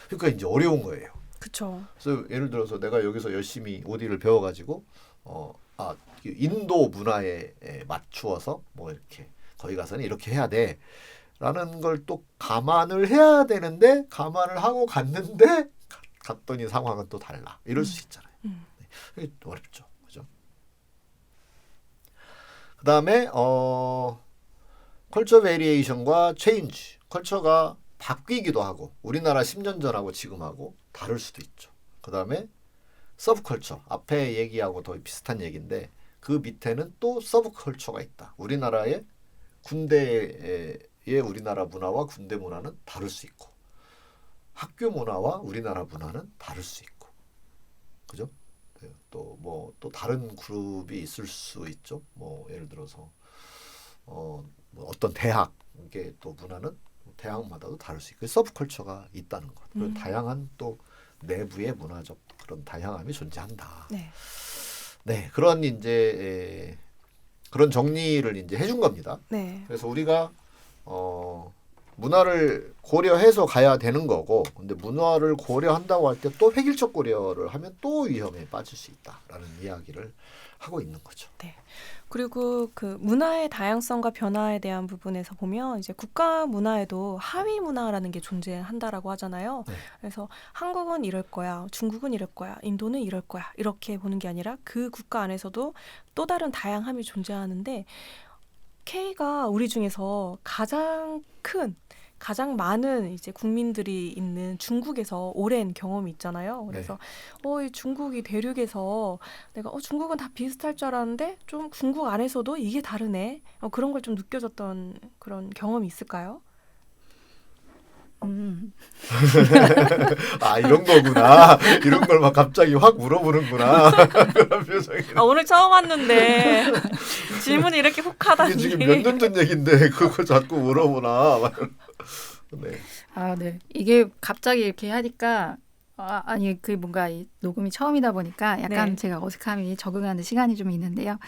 [SPEAKER 2] 그러니까 이제 어려운 거예요.
[SPEAKER 1] 그쵸.
[SPEAKER 2] 그래서 예를 들어서 내가 여기서 열심히 오디를 배워가지고 인도 문화에 맞추어서 뭐 이렇게 거기 가서는 이렇게 해야 돼라는 걸 또 감안을 해야 되는데 감안을 하고 갔는데 갔더니 상황은 또 달라. 이럴 수 있잖아요. 이게 어렵죠, 그죠? 그다음에 컬처 베리에이션과 체인지. 컬처가 바뀌기도 하고 우리나라 10년 전하고 지금하고 다를 수도 있죠. 그다음에 서브컬처. 앞에 얘기하고 더 비슷한 얘기인데 그 밑에는 또 서브컬처가 있다. 우리나라의 군대의 우리나라 문화와 군대 문화는 다를 수 있고 학교 문화와 우리나라 문화는 다를 수 있고 그죠? 또 다른 그룹이 있을 수 있죠. 뭐 예를 들어서 뭐 어떤 대학 이게 또 문화는 대학마다도 다를 수 있고 서브컬처가 있다는 것. 그런 다양한 또 내부의 문화적 그런 다양함이 존재한다.
[SPEAKER 1] 네.
[SPEAKER 2] 네, 그런 이제 그런 정리를 이제 해준 겁니다.
[SPEAKER 1] 네.
[SPEAKER 2] 그래서 우리가 문화를 고려해서 가야 되는 거고, 근데 문화를 고려한다고 할 때 또 획일적 고려를 하면 또 위험에 빠질 수 있다라는 이야기를 하고 있는 거죠.
[SPEAKER 1] 네. 그리고 그 문화의 다양성과 변화에 대한 부분에서 보면 이제 국가 문화에도 하위 문화라는 게 존재한다라고 하잖아요.
[SPEAKER 2] 네.
[SPEAKER 1] 그래서 한국은 이럴 거야, 중국은 이럴 거야, 인도는 이럴 거야 이렇게 보는 게 아니라 그 국가 안에서도 또 다른 다양함이 존재하는데 K가 우리 중에서 가장 많은 이제 국민들이 있는 중국에서 오랜 경험이 있잖아요. 그래서 이 중국이 대륙에서 내가 중국은 다 비슷할 줄 알았는데 좀 중국 안에서도 이게 다르네. 그런 걸 좀 느껴졌던 그런 경험이 있을까요?
[SPEAKER 2] 아 이런 거구나. 이런 걸 막 갑자기 확 물어보는구나. 그런 표정이.
[SPEAKER 1] 오늘 처음 왔는데 질문이 이렇게 혹하다니.
[SPEAKER 2] 이게 지금 몇 년 전 얘긴데 그거 자꾸 물어보나. 네.
[SPEAKER 4] 아, 네. 이게 갑자기 이렇게 하니까 아니 그 뭔가 이 녹음이 처음이다 보니까 약간
[SPEAKER 1] 네.
[SPEAKER 4] 제가 어색함이 적응하는 시간이 좀 있는데요.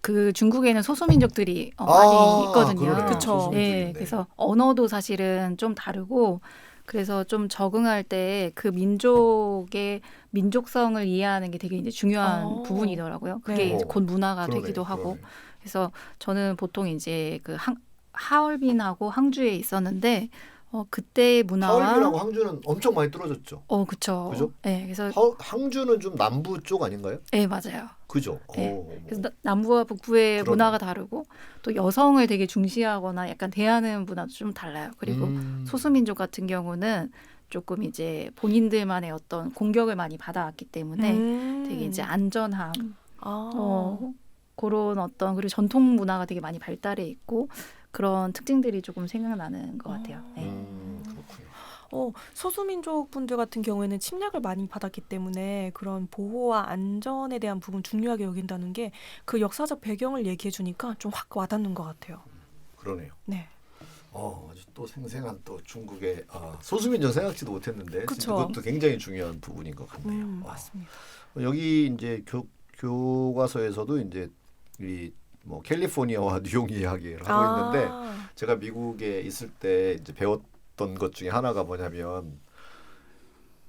[SPEAKER 4] 그 중국에는 소수민족들이 많이 있거든요.
[SPEAKER 2] 그러네요.
[SPEAKER 1] 그쵸.
[SPEAKER 2] 소수민족인데.
[SPEAKER 4] 네, 그래서 언어도 사실은 좀 다르고 그래서 좀 적응할 때 그 민족의 민족성을 이해하는 게 되게 이제 중요한 부분이더라고요. 그게
[SPEAKER 1] 네.
[SPEAKER 4] 이제 곧 문화가
[SPEAKER 2] 그러네,
[SPEAKER 4] 되기도 하고.
[SPEAKER 2] 그러네.
[SPEAKER 4] 그래서 저는 보통 이제 그 하얼빈하고 항주에 있었는데 그때의 문화와
[SPEAKER 2] 하얼빈하고 항주는 엄청 많이 떨어졌죠.
[SPEAKER 4] 그쵸.
[SPEAKER 2] 그죠?
[SPEAKER 4] 네, 그래서
[SPEAKER 2] 항주는 좀 남부 쪽 아닌가요?
[SPEAKER 4] 네, 맞아요.
[SPEAKER 2] 그죠?
[SPEAKER 4] 네. 그래서 남부와 북부의
[SPEAKER 2] 그러네.
[SPEAKER 4] 문화가 다르고 또 여성을 되게 중시하거나 약간 대하는 문화도 좀 달라요. 그리고 소수민족 같은 경우는 조금 이제 본인들만의 어떤 공격을 많이 받아왔기 때문에 되게 이제 안전함, 그런 어떤 그리고 전통 문화가 되게 많이 발달해 있고 그런 특징들이 조금 생각나는 것 같아요. 네.
[SPEAKER 2] 그렇군요.
[SPEAKER 1] 소수민족 분들 같은 경우에는 침략을 많이 받았기 때문에 그런 보호와 안전에 대한 부분 중요하게 여긴다는 게 그 역사적 배경을 얘기해 주니까 좀 확 와닿는 것 같아요.
[SPEAKER 2] 그러네요.
[SPEAKER 1] 네.
[SPEAKER 2] 아주 또 생생한 또 중국의 소수민족 생각지도 못했는데
[SPEAKER 1] 그쵸.
[SPEAKER 2] 그것도 굉장히 중요한 부분인 것 같네요.
[SPEAKER 1] 맞습니다.
[SPEAKER 2] 여기 이제 교과서에서도 이제 이 뭐 캘리포니아와 뉴욕 이야기를 하고 있는데 제가 미국에 있을 때 이제 배웠던 것 중에 하나가 뭐냐면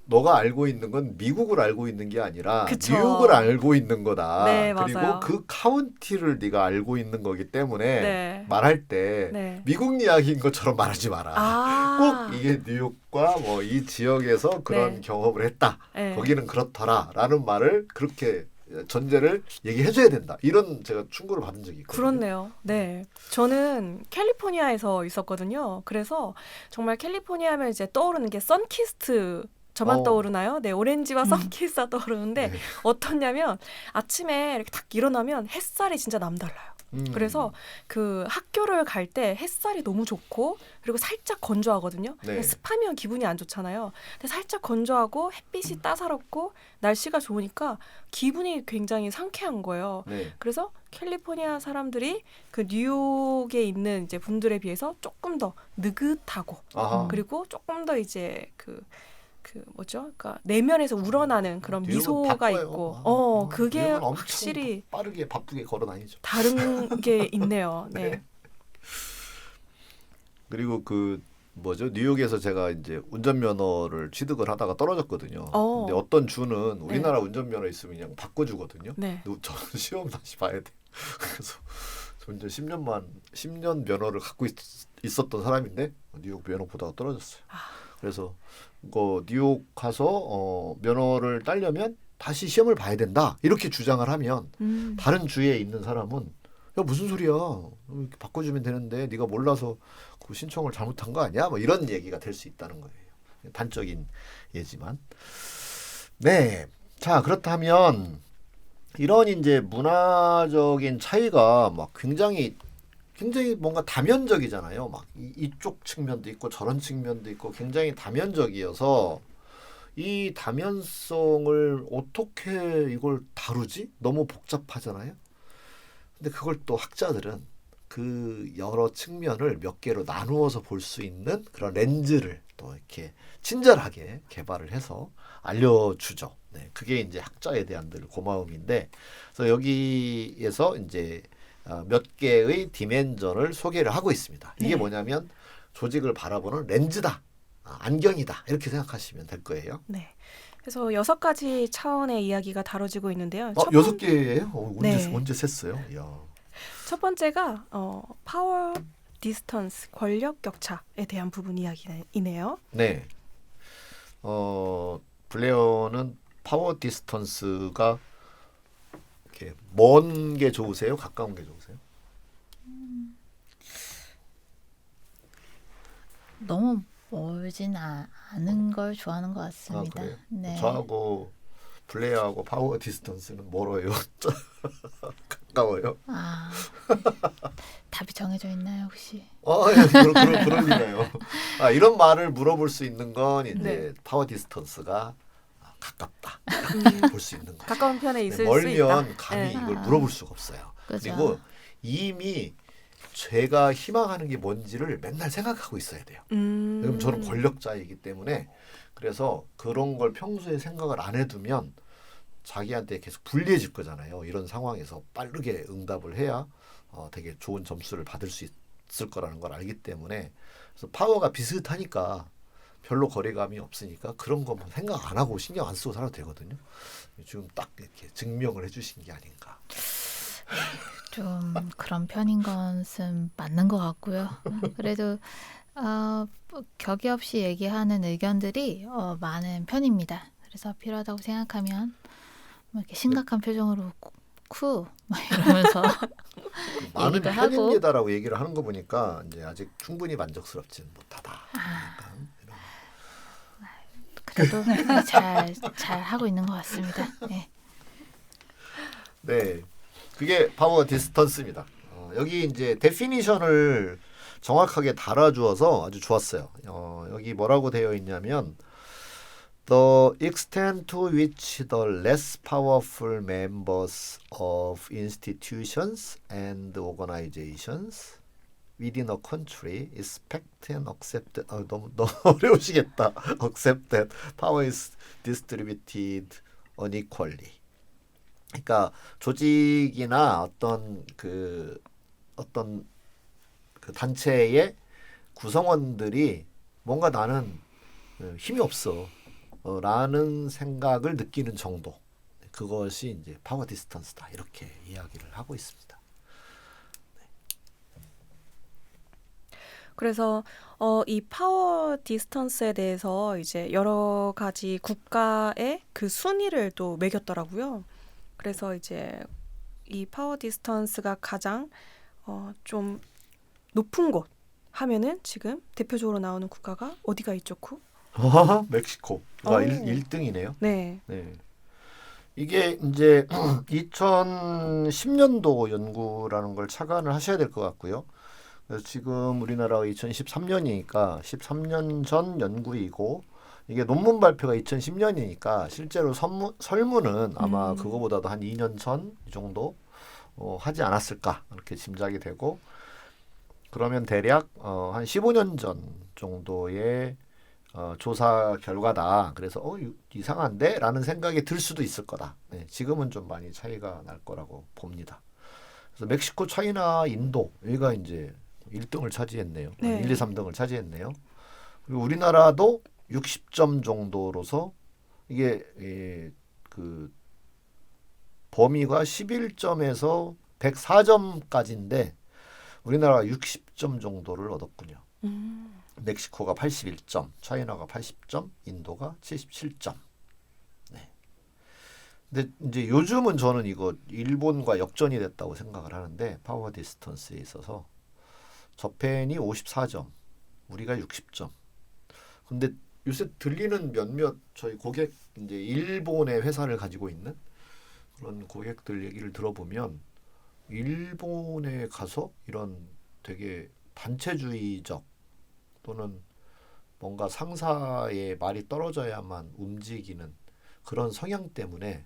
[SPEAKER 2] 너가 알고 있는 건 미국을 알고 있는 게 아니라
[SPEAKER 1] 그쵸.
[SPEAKER 2] 뉴욕을 알고 있는 거다.
[SPEAKER 1] 네,
[SPEAKER 2] 그리고
[SPEAKER 1] 맞아요.
[SPEAKER 2] 그 카운티를 네가 알고 있는 거기 때문에
[SPEAKER 1] 네.
[SPEAKER 2] 말할 때
[SPEAKER 1] 네.
[SPEAKER 2] 미국 이야기인 것처럼 말하지 마라. 꼭 이게 뉴욕과 뭐 이 지역에서 그런
[SPEAKER 1] 네.
[SPEAKER 2] 경험을 했다.
[SPEAKER 1] 네.
[SPEAKER 2] 거기는 그렇더라라는 말을 그렇게 전제를 얘기해줘야 된다. 이런 제가 충고를 받은 적이 있거든요.
[SPEAKER 1] 그렇네요. 네. 저는 캘리포니아에서 있었거든요. 그래서 정말 캘리포니아 하면 이제 떠오르는 게 선키스트 저만 떠오르나요? 네, 오렌지와 선키스트가 떠오르는데
[SPEAKER 2] 네.
[SPEAKER 1] 어떻냐면 아침에 이렇게 딱 일어나면 햇살이 진짜 남달라요. 그래서 그 학교를 갈 때 햇살이 너무 좋고 그리고 살짝 건조하거든요.
[SPEAKER 2] 네.
[SPEAKER 1] 습하면 기분이 안 좋잖아요. 근데 살짝 건조하고 햇빛이 따사롭고 날씨가 좋으니까 기분이 굉장히 상쾌한 거예요.
[SPEAKER 2] 네.
[SPEAKER 1] 그래서 캘리포니아 사람들이 그 뉴욕에 있는 이제 분들에 비해서 조금 더 느긋하고
[SPEAKER 2] 아하.
[SPEAKER 1] 그리고 조금 더 이제 그 뭐죠? 그러니까 내면에서 우러나는 그런
[SPEAKER 2] 뉴욕은
[SPEAKER 1] 미소가
[SPEAKER 2] 바빠요.
[SPEAKER 1] 있고 그게
[SPEAKER 2] 뉴욕은 엄청
[SPEAKER 1] 확실히
[SPEAKER 2] 빠르게 바쁘게 걸어 다니죠.
[SPEAKER 1] 다른 게 있네요. 네.
[SPEAKER 2] 네. 그리고 그 뭐죠? 뉴욕에서 제가 이제 운전면허를 취득을 하다가 떨어졌거든요. 근데 어떤 주는 우리나라 운전면허 있으면 그냥 바꿔주거든요.
[SPEAKER 1] 네.
[SPEAKER 2] 근데 저는 시험 다시 봐야 돼. 그래서 저 이제 10년 면허를 갖고 있었던 사람인데 뉴욕 면허 보다가 떨어졌어요. 그래서 뉴욕 가서 면허를 따려면 다시 시험을 봐야 된다 이렇게 주장을 하면 다른 주에 있는 사람은 야 무슨 소리야 이렇게 바꿔주면 되는데 네가 몰라서 그 신청을 잘못한 거 아니야? 뭐 이런 얘기가 될 수 있다는 거예요. 단적인 예지만. 네. 자 그렇다면 이런 이제 문화적인 차이가 막 굉장히 뭔가 다면적이잖아요. 막 이쪽 측면도 있고 저런 측면도 있고 굉장히 다면적이어서 이 다면성을 어떻게 이걸 다루지? 너무 복잡하잖아요. 근데 그걸 또 학자들은 그 여러 측면을 몇 개로 나누어서 볼 수 있는 그런 렌즈를 또 이렇게 친절하게 개발을 해서 알려주죠. 네, 그게 이제 학자에 대한 늘 고마움인데, 그래서 여기에서 이제 몇 개의 디멘전을 소개를 하고 있습니다. 이게
[SPEAKER 1] 네.
[SPEAKER 2] 뭐냐면 조직을 바라보는 렌즈다, 안경이다 이렇게 생각하시면 될 거예요.
[SPEAKER 1] 네. 그래서 6가지 차원의 이야기가 다뤄지고 있는데요.
[SPEAKER 2] 6개예요?
[SPEAKER 1] 네.
[SPEAKER 2] 언제 셌어요? 이야.
[SPEAKER 1] 첫 번째가 파워 디스턴스, 권력 격차에 대한 부분 이야기이네요.
[SPEAKER 2] 네. 블레어는 파워 디스턴스가 이렇게 먼 게 좋으세요? 가까운 게 좋으세요?
[SPEAKER 3] 너무 멀진 않은 걸 좋아하는 것 같습니다.
[SPEAKER 2] 그래요?
[SPEAKER 3] 네.
[SPEAKER 2] 저하고 블레어하고 파워 디스턴스는 멀어요. 가까워요.
[SPEAKER 3] 답이 정해져 있나요 혹시?
[SPEAKER 2] 예, 그럴 리가요. 이런 말을 물어볼 수 있는 건 이제
[SPEAKER 1] 네.
[SPEAKER 2] 파워 디스턴스가 가깝다 볼 수 있는 거죠.
[SPEAKER 1] 가까운 편에 있을 수 있다.
[SPEAKER 2] 멀면 감히
[SPEAKER 1] 네.
[SPEAKER 2] 이걸 물어볼 수가 없어요.
[SPEAKER 3] 그죠.
[SPEAKER 2] 그리고 이미 제가 희망하는 게 뭔지를 맨날 생각하고 있어야 돼요. 그럼 저는 권력자이기 때문에 그래서 그런 걸 평소에 생각을 안 해두면 자기한테 계속 불리해질 거잖아요. 이런 상황에서 빠르게 응답을 해야 되게 좋은 점수를 받을 수 있을 거라는 걸 알기 때문에 그래서 파워가 비슷하니까 별로 거리감이 없으니까 그런 것만 생각 안 하고 신경 안 쓰고 살아도 되거든요. 지금 딱 이렇게 증명을 해주신 게 아닌가.
[SPEAKER 3] 좀 그런 편인 것은 맞는 것 같고요. 그래도 격이 없이 얘기하는 의견들이 많은 편입니다. 그래서 필요하다고 생각하면 뭐 이렇게 심각한 표정으로 막 이러면서
[SPEAKER 2] 많은
[SPEAKER 3] 얘기도 하고.
[SPEAKER 2] 편입니다라고 얘기를 하는 거 보니까 이제 아직 충분히 만족스럽지는 못하다. 약간 이런.
[SPEAKER 3] 그래도 잘 하고 있는 것 같습니다. 네.
[SPEAKER 2] 네, 그게 파워 디스턴스입니다. 여기 이제 데피니션을 정확하게 달아주어서 아주 좋았어요. 여기 뭐라고 되어 있냐면 The extent to which the less powerful members of institutions and organizations within a country expect and accept 너무 어려우시겠다. accept that power is distributed unequally. 그러니까 조직이나 어떤 그 단체의 구성원들이 뭔가 나는 힘이 없어 라는 생각을 느끼는 정도, 그것이 이제 파워 디스턴스다 이렇게 이야기를 하고 있습니다.
[SPEAKER 1] 그래서 이 파워 디스턴스에 대해서 이제 여러 가지 국가의 그 순위를 또 매겼더라고요. 그래서 이제 이 파워 디스턴스가 가장 좀 높은 곳 하면은 지금 대표적으로 나오는 국가가 어디가 있죠?
[SPEAKER 2] 멕시코가 1등이네요.
[SPEAKER 1] 네.
[SPEAKER 2] 네.
[SPEAKER 5] 이게 이제 2010년도 연구라는 걸 착안을 하셔야 될 것 같고요. 그래서 지금 우리나라가 2013년이니까 13년 전 연구이고 이게 논문 발표가 2010년이니까 실제로 설문은 아마 그거보다도 한 2년 전 정도 하지 않았을까 이렇게 짐작이 되고 그러면 대략 한 15년 전 정도의 조사 결과다. 그래서 이상한데? 라는 생각이 들 수도 있을 거다. 네, 지금은 좀 많이 차이가 날 거라고 봅니다. 그래서 멕시코, 차이나, 인도 여기가 이제 1등을 차지했네요.
[SPEAKER 1] 네.
[SPEAKER 5] 1, 2, 3등을 차지했네요. 그리고 우리나라도 60점 정도로서 이게 그 범위가 11점에서 104점까지인데 우리나라가 60점 정도를 얻었군요. 멕시코가 81점, 차이나가 80점, 인도가 77점. 네. 근데 이제 요즘은 저는 이거 일본과 역전이 됐다고 생각을 하는데 파워 디스턴스에 있어서 저펜이 54점, 우리가 60점. 근데 요새 들리는 몇몇 저희 고객 이제 일본의 회사를 가지고 있는 그런 고객들 얘기를 들어보면 일본에 가서 이런 되게 단체주의적 또는 뭔가 상사의 말이 떨어져야만 움직이는 그런 성향 때문에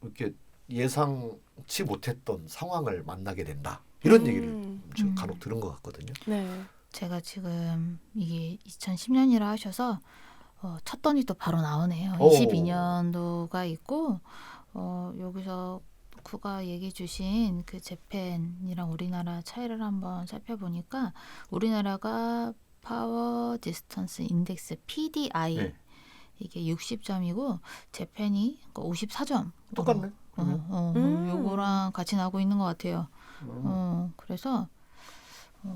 [SPEAKER 5] 이렇게 예상치 못했던 상황을 만나게 된다. 이런 얘기를 제가 간혹 들은 것 같거든요.
[SPEAKER 1] 네.
[SPEAKER 3] 제가 지금 이게 2010년이라 하셔서 쳤더니 또 바로 나오네요.
[SPEAKER 5] 오.
[SPEAKER 3] 22년도가 있고 여기서 쿠가 얘기해 주신 그 재팬이랑 우리나라 차이를 한번 살펴보니까 우리나라가 파워 디스턴스 인덱스 PDI
[SPEAKER 5] 네.
[SPEAKER 3] 이게 60점이고 재팬이 54점.
[SPEAKER 5] 똑같네.
[SPEAKER 3] 요거랑 같이 나오고 있는 것 같아요. 그래서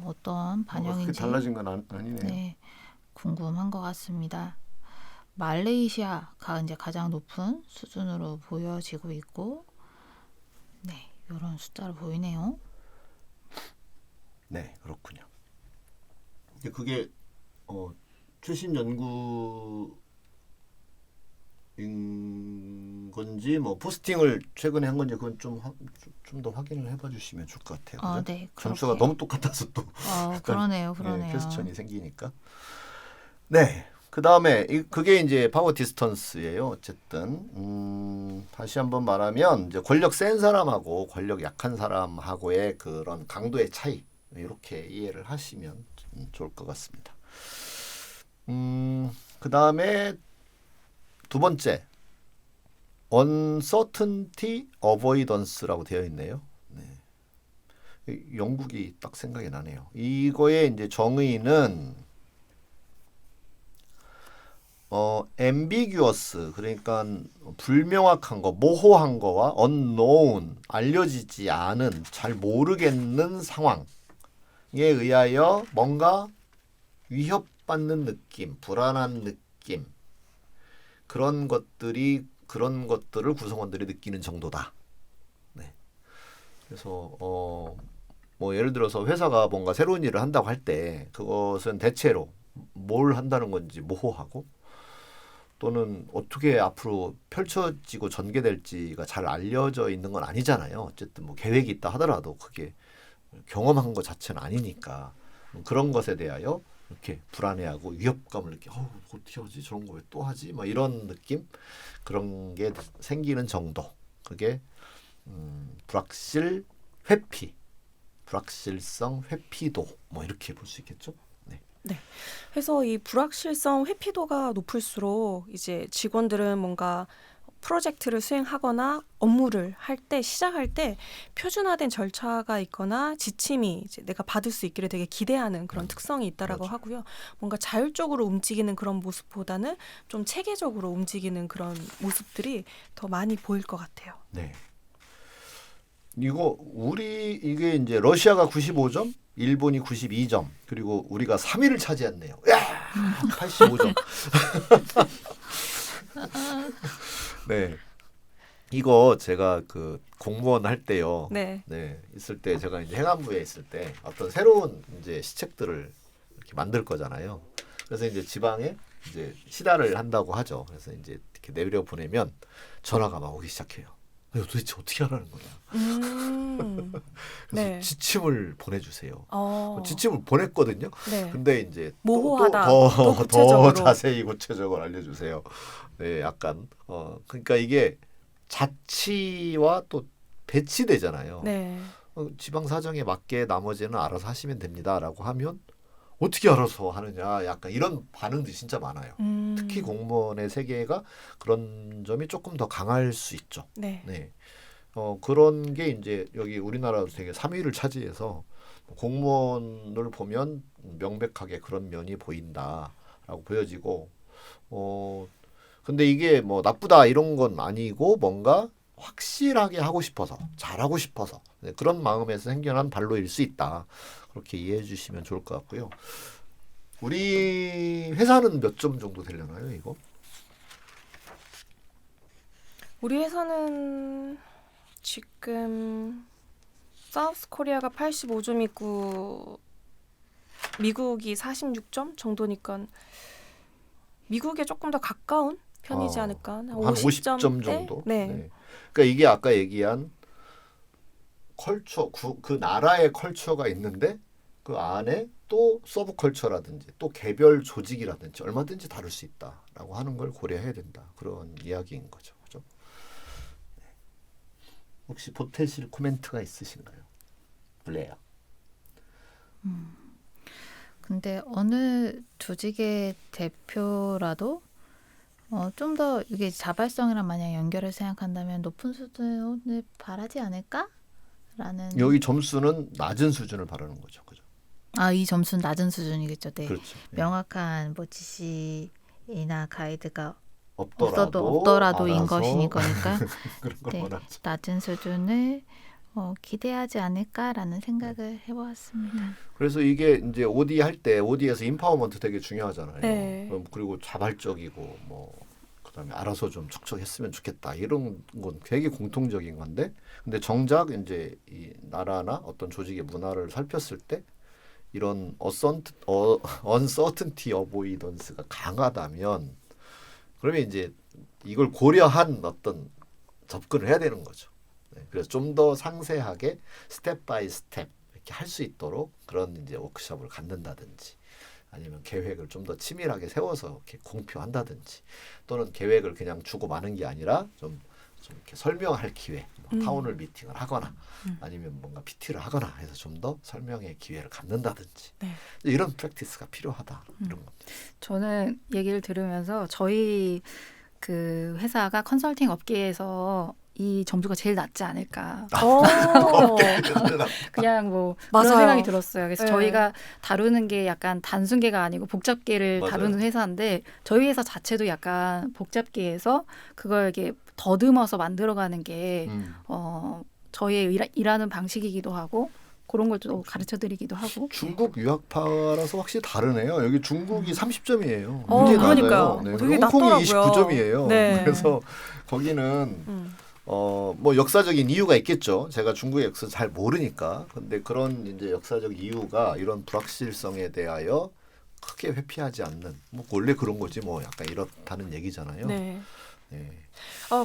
[SPEAKER 3] 어떤
[SPEAKER 5] 그렇게
[SPEAKER 3] 반영인지
[SPEAKER 5] 달라진 건 아니네요.
[SPEAKER 3] 네, 궁금한 것 같습니다. 말레이시아가 이제 가장 높은 수준으로 보여지고 있고, 네, 이런 숫자를 보이네요.
[SPEAKER 5] 네, 그렇군요. 그게 최신 연구인 건지 뭐 포스팅을 최근에 한 건지 그건 좀 더 확인을 해봐 주시면 좋을 것 같아요. 그죠?
[SPEAKER 3] 네,
[SPEAKER 5] 점수가
[SPEAKER 3] 그렇게.
[SPEAKER 5] 너무 똑같아서 또
[SPEAKER 3] 그러네요.
[SPEAKER 5] 퀘스천이 생기니까. 네. 그 다음에 그게 이제 파워 디스턴스예요. 어쨌든 다시 한번 말하면 이제 권력 센 사람하고 권력 약한 사람하고의 그런 강도의 차이 이렇게 이해를 하시면 좋을 것 같습니다. 그 다음에 두 번째 uncertainty avoidance라고 되어 있네요. 네. 영국이 딱 생각이 나네요. 이거의 이제 정의는 ambiguous 그러니까 불명확한 거, 모호한 거와 unknown 알려지지 않은 잘 모르겠는 상황에 의하여 뭔가 위협받는 느낌, 불안한 느낌 그런 것들을 구성원들이 느끼는 정도다. 네. 그래서 뭐 예를 들어서 회사가 뭔가 새로운 일을 한다고 할 때 그것은 대체로 뭘 한다는 건지 모호하고 또는 어떻게 앞으로 펼쳐지고 전개될지가 잘 알려져 있는 건 아니잖아요. 어쨌든 뭐 계획이 있다 하더라도 그게 경험한 것 자체는 아니니까 그런 것에 대하여 이렇게 불안해하고 위협감을 느끼고 어떻게 하지? 저런 거 왜 또 하지? 막 이런 느낌? 그런 게 생기는 정도. 그게 불확실 회피, 불확실성 회피도 뭐 이렇게 볼 수 있겠죠? 네.
[SPEAKER 1] 네. 그래서 이 불확실성 회피도가 높을수록 이제 직원들은 뭔가 프로젝트를 수행하거나 업무를 시작할 때 표준화된 절차가 있거나 지침이 이제 내가 받을 수 있기를 되게 기대하는 그런 특성이 있다라고
[SPEAKER 5] 맞아.
[SPEAKER 1] 하고요. 뭔가 자율적으로 움직이는 그런 모습보다는 좀 체계적으로 움직이는 그런 모습들이 더 많이 보일 것 같아요.
[SPEAKER 5] 네. 이게 이제 러시아가 95점, 일본이 92점, 그리고 우리가 3위를 차지했네요. 야, 85점. 네. 이거 제가 그 공무원 할 때요.
[SPEAKER 1] 네.
[SPEAKER 5] 네. 있을 때 제가 이제 행안부에 있을 때 어떤 새로운 이제 시책들을 이렇게 만들 거잖아요. 그래서 이제 지방에 이제 시달을 한다고 하죠. 그래서 이제
[SPEAKER 2] 이렇게 내려 보내면 전화가 막 오기 시작해요. 이거 도대체 어떻게 하라는 거냐. 그래서
[SPEAKER 1] 네.
[SPEAKER 2] 지침을 보내주세요.
[SPEAKER 1] 어.
[SPEAKER 2] 지침을 보냈거든요.
[SPEAKER 1] 네.
[SPEAKER 2] 근데 이제
[SPEAKER 1] 모호하다.
[SPEAKER 2] 또
[SPEAKER 1] 또 구체적으로.
[SPEAKER 2] 자세히 구체적으로 알려주세요. 네, 약간 그러니까 이게 자치와 또 배치되잖아요.
[SPEAKER 1] 네.
[SPEAKER 2] 지방 사정에 맞게 나머지는 알아서 하시면 됩니다라고 하면 어떻게 알아서 하느냐, 약간 이런 반응들이 진짜 많아요. 특히 공무원의 세계가 그런 점이 조금 더 강할 수 있죠.
[SPEAKER 1] 네.
[SPEAKER 2] 네. 그런 게 이제 여기 우리나라도 되게 3위를 차지해서 공무원을 보면 명백하게 그런 면이 보인다라고 보여지고, 근데 이게 뭐 나쁘다 이런 건 아니고 뭔가 확실하게 하고 싶어서 잘하고 싶어서 네, 그런 마음에서 생겨난 반로일 수 있다. 그렇게 이해해 주시면 좋을 것 같고요. 우리 회사는 몇 점 정도 되려나요, 이거?
[SPEAKER 1] 우리 회사는 지금 사우스 코리아가 85점이고 미국이 46점 정도니까 미국에 조금 더 가까운 편이지 않을까? 한
[SPEAKER 2] 50점
[SPEAKER 1] 50점
[SPEAKER 2] 정도.
[SPEAKER 1] 네.
[SPEAKER 2] 그러니까 이게 아까 얘기한 컬처, 그 나라의 컬처가 있는데 그 안에 또 서브 컬처라든지 또 개별 조직이라든지 얼마든지 다를 수 있다라고 하는 걸 고려해야 된다. 그런 이야기인 거죠. 그죠? 네. 혹시 보태실 코멘트가 있으신가요? 블레어.
[SPEAKER 3] 근데 어느 조직의 대표라도 좀 더 이게 자발성이랑 만약 연결을 생각한다면 높은 수준을 바라지 않을까라는.
[SPEAKER 2] 여기 점수는 낮은 수준을 바라는 거죠. 그죠?
[SPEAKER 3] 이 점수는 낮은 수준이겠죠. 네.
[SPEAKER 2] 그렇죠. 예.
[SPEAKER 3] 명확한 뭐 지시나 가이드가
[SPEAKER 2] 없더라도
[SPEAKER 3] 없더라도인
[SPEAKER 2] 알아서
[SPEAKER 3] 것이니 거니까
[SPEAKER 2] 그런 걸
[SPEAKER 3] 네,
[SPEAKER 2] 원하죠.
[SPEAKER 3] 낮은 수준을 기대하지 않을까라는 생각을 해보았습니다.
[SPEAKER 2] 그래서 이게 이제 OD 할 때 OD에서 인파워먼트 되게 중요하잖아요.
[SPEAKER 1] 네.
[SPEAKER 2] 그리고 자발적이고 뭐 그다음에 알아서 좀 척척했으면 좋겠다 이런 건 되게 공통적인 건데, 근데 정작 이제 이 나라나 어떤 조직의 문화를 살폈을 때 이런 uncertainty avoidance가 강하다면 그러면 이제 이걸 고려한 어떤 접근을 해야 되는 거죠. 네, 그래서 좀 더 상세하게 스텝 바이 스텝 이렇게 할 수 있도록 그런 이제 워크숍을 갖는다든지 아니면 계획을 좀 더 치밀하게 세워서 이렇게 공표한다든지 또는 계획을 그냥 주고 마는 게 아니라 좀 이렇게 설명할 기회, 뭐 타운홀 미팅을 하거나 아니면 뭔가 PT를 하거나 해서 좀 더 설명의 기회를 갖는다든지
[SPEAKER 1] 네.
[SPEAKER 2] 이런 프랙티스가 필요하다 이런 겁니다.
[SPEAKER 4] 저는 얘기를 들으면서 저희 그 회사가 컨설팅 업계에서 이 점수가 제일 낮지 않을까. 그냥 뭐 그런
[SPEAKER 1] 맞아요.
[SPEAKER 4] 생각이 들었어요. 그래서
[SPEAKER 1] 네.
[SPEAKER 4] 저희가 다루는 게 약간 단순계가 아니고 복잡계를
[SPEAKER 2] 맞아요.
[SPEAKER 4] 다루는 회사인데 저희 회사 자체도 약간 복잡계에서 그걸 이렇게 더듬어서 만들어가는 게 저희의 일하는 방식이기도 하고 그런 걸 또 가르쳐드리기도 하고.
[SPEAKER 2] 중국 유학파라서 확실히 다르네요. 여기 중국이 30점이에요.
[SPEAKER 1] 그러니까요.
[SPEAKER 2] 네,
[SPEAKER 1] 되게
[SPEAKER 2] 홍콩이
[SPEAKER 1] 낮더라고요.
[SPEAKER 2] 29점이에요.
[SPEAKER 1] 네.
[SPEAKER 2] 그래서 거기는 뭐 역사적인 이유가 있겠죠. 제가 중국의 역사 잘 모르니까. 근데 그런 이제 역사적 이유가 이런 불확실성에 대하여 크게 회피하지 않는. 뭐 원래 그런 거지 뭐 약간 이렇다는 얘기잖아요.
[SPEAKER 1] 네.
[SPEAKER 2] 네.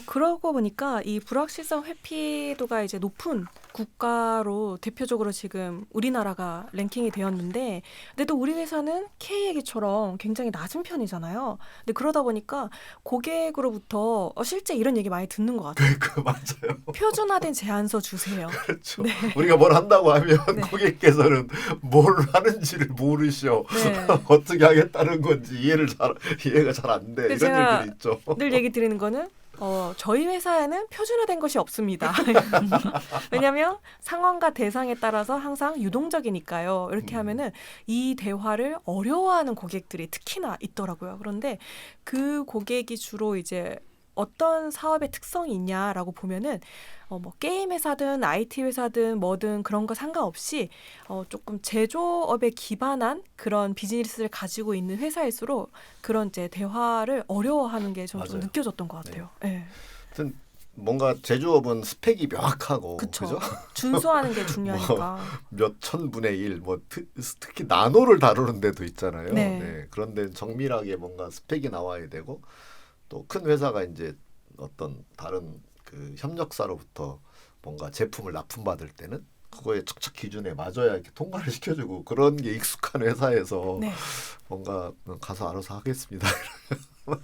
[SPEAKER 1] 그러고 보니까 이 불확실성 회피도가 이제 높은 국가로 대표적으로 지금 우리나라가 랭킹이 되었는데, 근데 또 우리 회사는 K 얘기처럼 굉장히 낮은 편이잖아요. 근데 그러다 보니까 고객으로부터 실제 이런 얘기 많이 듣는 것 같아요.
[SPEAKER 2] 그 맞아요.
[SPEAKER 1] 표준화된 제안서 주세요.
[SPEAKER 2] 그렇죠. 우리가 뭘 한다고 하면
[SPEAKER 1] 네.
[SPEAKER 2] 고객께서는 뭘 하는지를 모르셔.
[SPEAKER 1] 네.
[SPEAKER 2] 어떻게 하겠다는 건지 이해가 잘 안 돼.
[SPEAKER 1] 근데
[SPEAKER 2] 이런
[SPEAKER 1] 제가
[SPEAKER 2] 얘기도 있죠.
[SPEAKER 1] 늘 얘기 드리는 거는 저희 회사에는 표준화된 것이 없습니다. 왜냐하면 상황과 대상에 따라서 항상 유동적이니까요. 이렇게 하면은 이 대화를 어려워하는 고객들이 특히나 있더라고요. 그런데 그 고객이 주로 이제 어떤 사업의 특성이 있냐라고 보면은 뭐 게임 회사든 IT 회사든 뭐든 그런 거 상관없이 조금 제조업에 기반한 그런 비즈니스를 가지고 있는 회사일수록 그런 이제 대화를 어려워하는 게 좀
[SPEAKER 2] 맞아요.
[SPEAKER 1] 느껴졌던 것 같아요. 네.
[SPEAKER 2] 하여튼 뭔가 제조업은 스펙이 명확하고
[SPEAKER 1] 그쵸.
[SPEAKER 2] 그죠?
[SPEAKER 1] 준수하는 게 중요하니까.
[SPEAKER 2] 몇 천분의 1, 뭐 특히 나노를 다루는 데도 있잖아요.
[SPEAKER 1] 네.
[SPEAKER 2] 네. 그런데 정밀하게 뭔가 스펙이 나와야 되고 또 큰 회사가 이제 어떤 다른 그 협력사로부터 뭔가 제품을 납품받을 때는 그거에 척척 기준에 맞아야 이렇게 통과를 시켜주고 그런 게 익숙한 회사에서
[SPEAKER 1] 네.
[SPEAKER 2] 뭔가 가서 알아서 하겠습니다.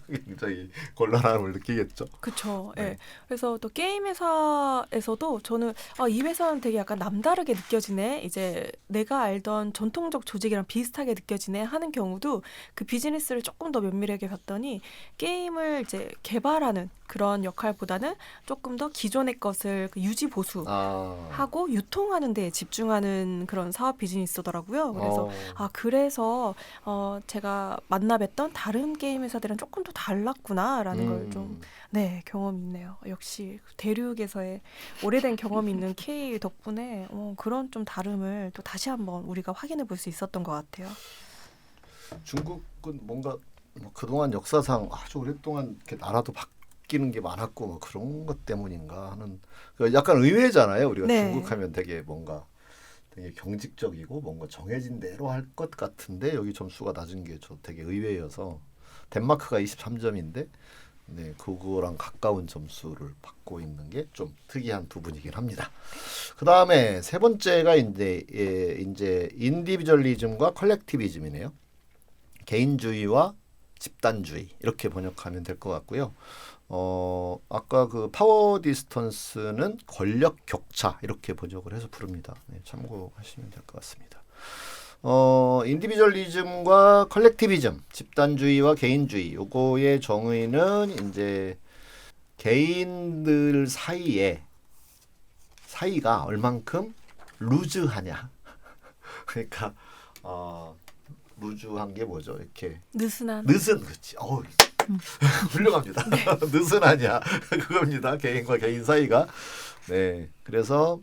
[SPEAKER 2] 굉장히 곤란함을 느끼겠죠.
[SPEAKER 1] 그쵸. 예.
[SPEAKER 2] 네.
[SPEAKER 1] 그래서 또 게임 회사에서도 저는 이 회사는 되게 약간 남다르게 느껴지네. 이제 내가 알던 전통적 조직이랑 비슷하게 느껴지네 하는 경우도 그 비즈니스를 조금 더 면밀하게 봤더니 게임을 이제 개발하는 그런 역할보다는 조금 더 기존의 것을 그 유지 보수 하고 유통하는 데에 집중하는 그런 사업 비즈니스더라고요. 그래서 그래서 제가 만나뵀던 다른 게임 회사들은 조금 더 달랐구나라는 걸 좀 네, 경험이 있네요. 역시 대륙에서의 오래된 경험이 있는 K 덕분에 그런 좀 다름을 또 다시 한번 우리가 확인해 볼 수 있었던 것 같아요.
[SPEAKER 2] 중국은 뭔가 뭐 그동안 역사상 아주 오랫동안 이렇게 나라도 바뀌는 게 많았고 뭐 그런 것 때문인가 하는 약간 의외잖아요. 우리가
[SPEAKER 1] 네.
[SPEAKER 2] 중국 하면 되게 뭔가 되게 경직적이고 뭔가 정해진 대로 할 것 같은데 여기 점수가 낮은 게 저 되게 의외여서 덴마크가 23점인데 네, 그거랑 가까운 점수를 받고 있는 게 좀 특이한 부분이긴 합니다. 그 다음에 세 번째가 이제 인디비주얼리즘과 컬렉티비즘이네요. 개인주의와 집단주의 이렇게 번역하면 될 것 같고요. 아까 그 파워 디스턴스는 권력 격차 이렇게 번역을 해서 부릅니다. 네, 참고하시면 될 것 같습니다. 인디비주얼리즘과 컬렉티비즘, 집단주의와 개인주의 요거의 정의는 이제 개인들 사이가 얼만큼 루즈하냐. 그러니까 루즈한 게 뭐죠? 이렇게
[SPEAKER 1] 느슨한.
[SPEAKER 2] 그렇지. 훌륭합니다. 느슨하냐 그겁니다. 개인과 개인 사이가. 네, 그래서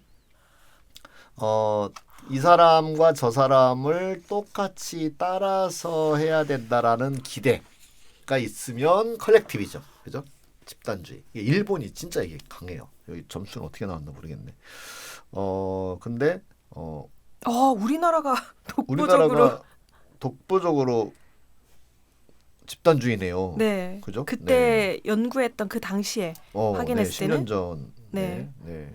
[SPEAKER 2] 이 사람과 저 사람을 똑같이 따라서 해야 된다라는 기대가 있으면 컬렉티비즘, 그죠? 집단주의. 일본이 진짜 이게 강해요. 여기 점수는 어떻게 나왔나 모르겠네. 근데
[SPEAKER 1] 우리나라가
[SPEAKER 2] 우리나라가 독보적으로 집단주의네요.
[SPEAKER 1] 네.
[SPEAKER 2] 그죠?
[SPEAKER 1] 그때 연구했던 그 당시에 확인했을 때는
[SPEAKER 2] 10년 전.
[SPEAKER 1] 네.
[SPEAKER 2] 네.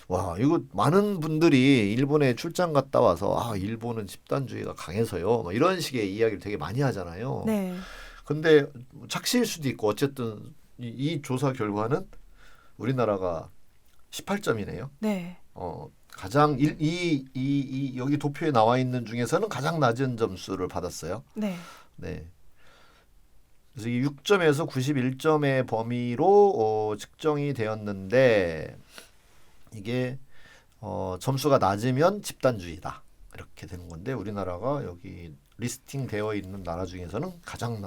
[SPEAKER 2] 와, 이거 많은 분들이 일본에 출장 갔다 와서 일본은 집단주의가 강해서요. 뭐 이런 식의 이야기를 되게 많이 하잖아요.
[SPEAKER 1] 네.
[SPEAKER 2] 근데 착시일 수도 있고 어쨌든 이 조사 결과는 우리나라가 18점이네요.
[SPEAKER 1] 네.
[SPEAKER 2] 가장 여기 도표에 나와 있는 중에서는 가장 낮은 점수를 받았어요.
[SPEAKER 1] 네.
[SPEAKER 2] 네. 그래서 이 6점에서 91점의 범위로 측정이 되었는데 이게 점수가 낮으면 집단주의다 이렇게 되는 건데 우리나라가 여기 리스팅 되어 있는 나라 중에서는 가장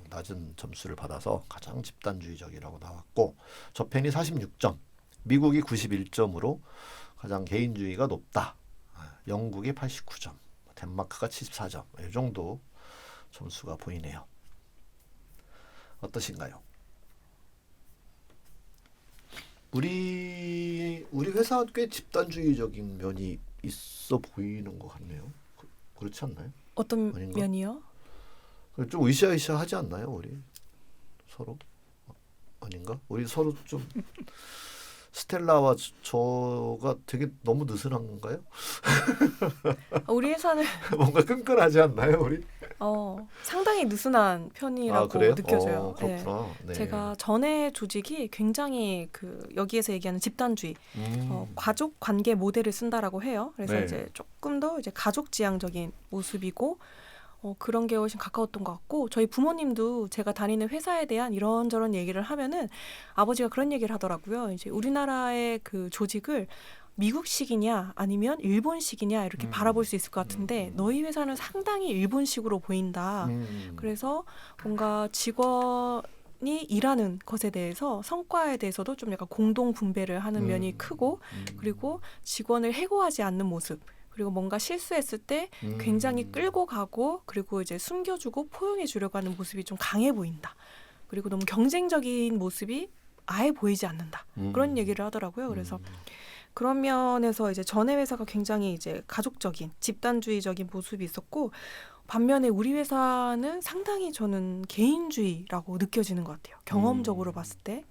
[SPEAKER 2] 낮은 점수를 받아서 가장 집단주의적이라고 나왔고 저편이 46점, 미국이 91점으로 가장 개인주의가 높다. 영국이 89점, 덴마크가 74점 이 정도 점수가 보이네요. 어떠신가요? 우리 회사 꽤 집단주의적인 면이 있어 보이는 것 같네요. 그렇지 않나요?
[SPEAKER 1] 어떤
[SPEAKER 2] 아닌가?
[SPEAKER 1] 면이요?
[SPEAKER 2] 좀 으쌰으쌰하지 않나요, 우리 서로? 아닌가? 우리 서로 좀 스텔라와 저가 되게 너무 느슨한 건가요?
[SPEAKER 1] 우리 회사는
[SPEAKER 2] 뭔가 끈끈하지 않나요, 우리?
[SPEAKER 1] 상당히 느슨한 편이라고 느껴져요.
[SPEAKER 2] 그렇구나. 네.
[SPEAKER 1] 제가 전에 조직이 굉장히 여기에서 얘기하는 집단주의, 가족 관계 모델을 쓴다라고 해요. 그래서
[SPEAKER 2] 네.
[SPEAKER 1] 이제 조금 더 이제 가족 지향적인 모습이고 그런 게 훨씬 가까웠던 것 같고 저희 부모님도 제가 다니는 회사에 대한 이런저런 얘기를 하면은 아버지가 그런 얘기를 하더라고요. 이제 우리나라의 그 조직을 미국식이냐 아니면 일본식이냐 이렇게 바라볼 수 있을 것 같은데 너희 회사는 상당히 일본식으로 보인다. 그래서 뭔가 직원이 일하는 것에 대해서 성과에 대해서도 좀 약간 공동 분배를 하는 면이 크고 그리고 직원을 해고하지 않는 모습 그리고 뭔가 실수했을 때 굉장히 끌고 가고 그리고 이제 숨겨주고 포용해 주려고 하는 모습이 좀 강해 보인다. 그리고 너무 경쟁적인 모습이 아예 보이지 않는다. 그런 얘기를 하더라고요. 그래서 그런 면에서 이제 전에 회사가 굉장히 이제 가족적인 집단주의적인 모습이 있었고 반면에 우리 회사는 상당히 저는 개인주의라고 느껴지는 것 같아요. 경험적으로 봤을 때.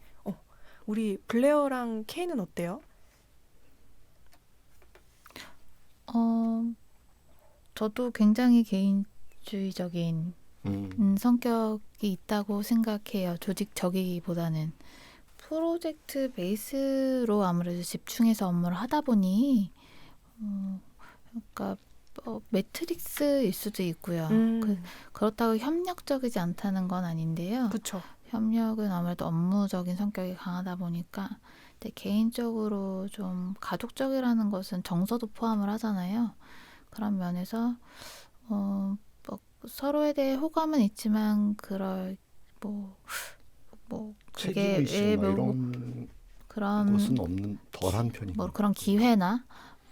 [SPEAKER 1] 우리 블레어랑 K는 어때요?
[SPEAKER 3] 저도 굉장히 개인주의적인 성격이 있다고 생각해요. 조직적이기보다는 프로젝트 베이스로 아무래도 집중해서 업무를 하다 보니 그러니까 매트릭스일 수도 있고요. 그렇다고 협력적이지 않다는 건 아닌데요.
[SPEAKER 1] 그렇죠.
[SPEAKER 3] 협력은 아무래도 업무적인 성격이 강하다 보니까 근데 개인적으로 좀 가족적이라는 것은 정서도 포함을 하잖아요. 그런 면에서 뭐 서로에 대해 호감은 있지만 그럴 뭐 그게
[SPEAKER 5] 책임의식 뭐 이런
[SPEAKER 3] 그런
[SPEAKER 5] 것은 없는 덜한 편인
[SPEAKER 3] 뭐
[SPEAKER 5] 것
[SPEAKER 3] 그런 기회나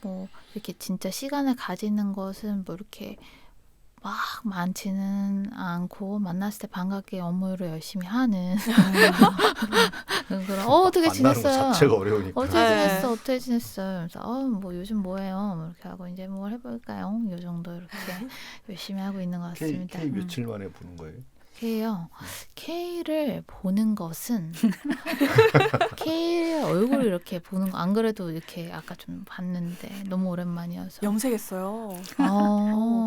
[SPEAKER 3] 뭐 이렇게 진짜 시간을 가지는 것은 뭐 이렇게 막 많지는 않고 만났을 때 반갑게 업무를 열심히 하는 그런 어떻게
[SPEAKER 5] 만나는 것
[SPEAKER 3] 지냈어요?
[SPEAKER 5] 자체가 어려우니까.
[SPEAKER 3] 어떻게
[SPEAKER 1] 네.
[SPEAKER 3] 지냈어? 어떻게 지냈어요? 그래서 뭐 요즘 뭐해요? 뭐 이렇게 하고 이제 뭘 해볼까요? 요 정도 이렇게 열심히 하고 있는 것
[SPEAKER 5] K,
[SPEAKER 3] 같습니다.
[SPEAKER 5] K 며칠 만에 보는 거예요?
[SPEAKER 3] K요. K를 보는 것은 K의 얼굴을 이렇게 보는 거 안 그래도 이렇게 아까 좀 봤는데 너무 오랜만이어서
[SPEAKER 1] 염색했어요.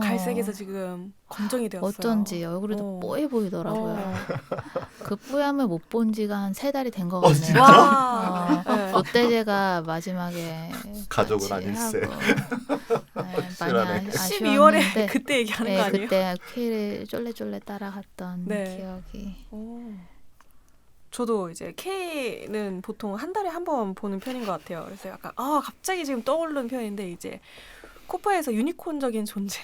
[SPEAKER 1] 갈색에서 지금 검정이 되었어요.
[SPEAKER 3] 어쩐지 얼굴이 더 뽀해 보이더라고요.
[SPEAKER 1] 어.
[SPEAKER 3] 그 뽀얀을 못 본 지가 한 3달이 된 것
[SPEAKER 5] 어,
[SPEAKER 3] 같네요.
[SPEAKER 5] 진짜?
[SPEAKER 1] 와. 네.
[SPEAKER 3] 롯데제가 마지막에
[SPEAKER 5] 가족은
[SPEAKER 3] 같이
[SPEAKER 5] 아닐세.
[SPEAKER 3] 하고, 네,
[SPEAKER 5] 확실하네.
[SPEAKER 3] 많이
[SPEAKER 1] 12월에
[SPEAKER 3] 아쉬웠는데
[SPEAKER 1] 그때 얘기하는 거
[SPEAKER 3] 네,
[SPEAKER 1] 아니에요?
[SPEAKER 3] 그때 K를 쫄래쫄래 따라갔던
[SPEAKER 1] 네.
[SPEAKER 3] 기억이
[SPEAKER 1] 저도 이제 K는 보통 한 달에 한 번 보는 편인 것 같아요. 그래서 약간 갑자기 지금 떠오르는 편인데 이제 코파에서 유니콘적인 존재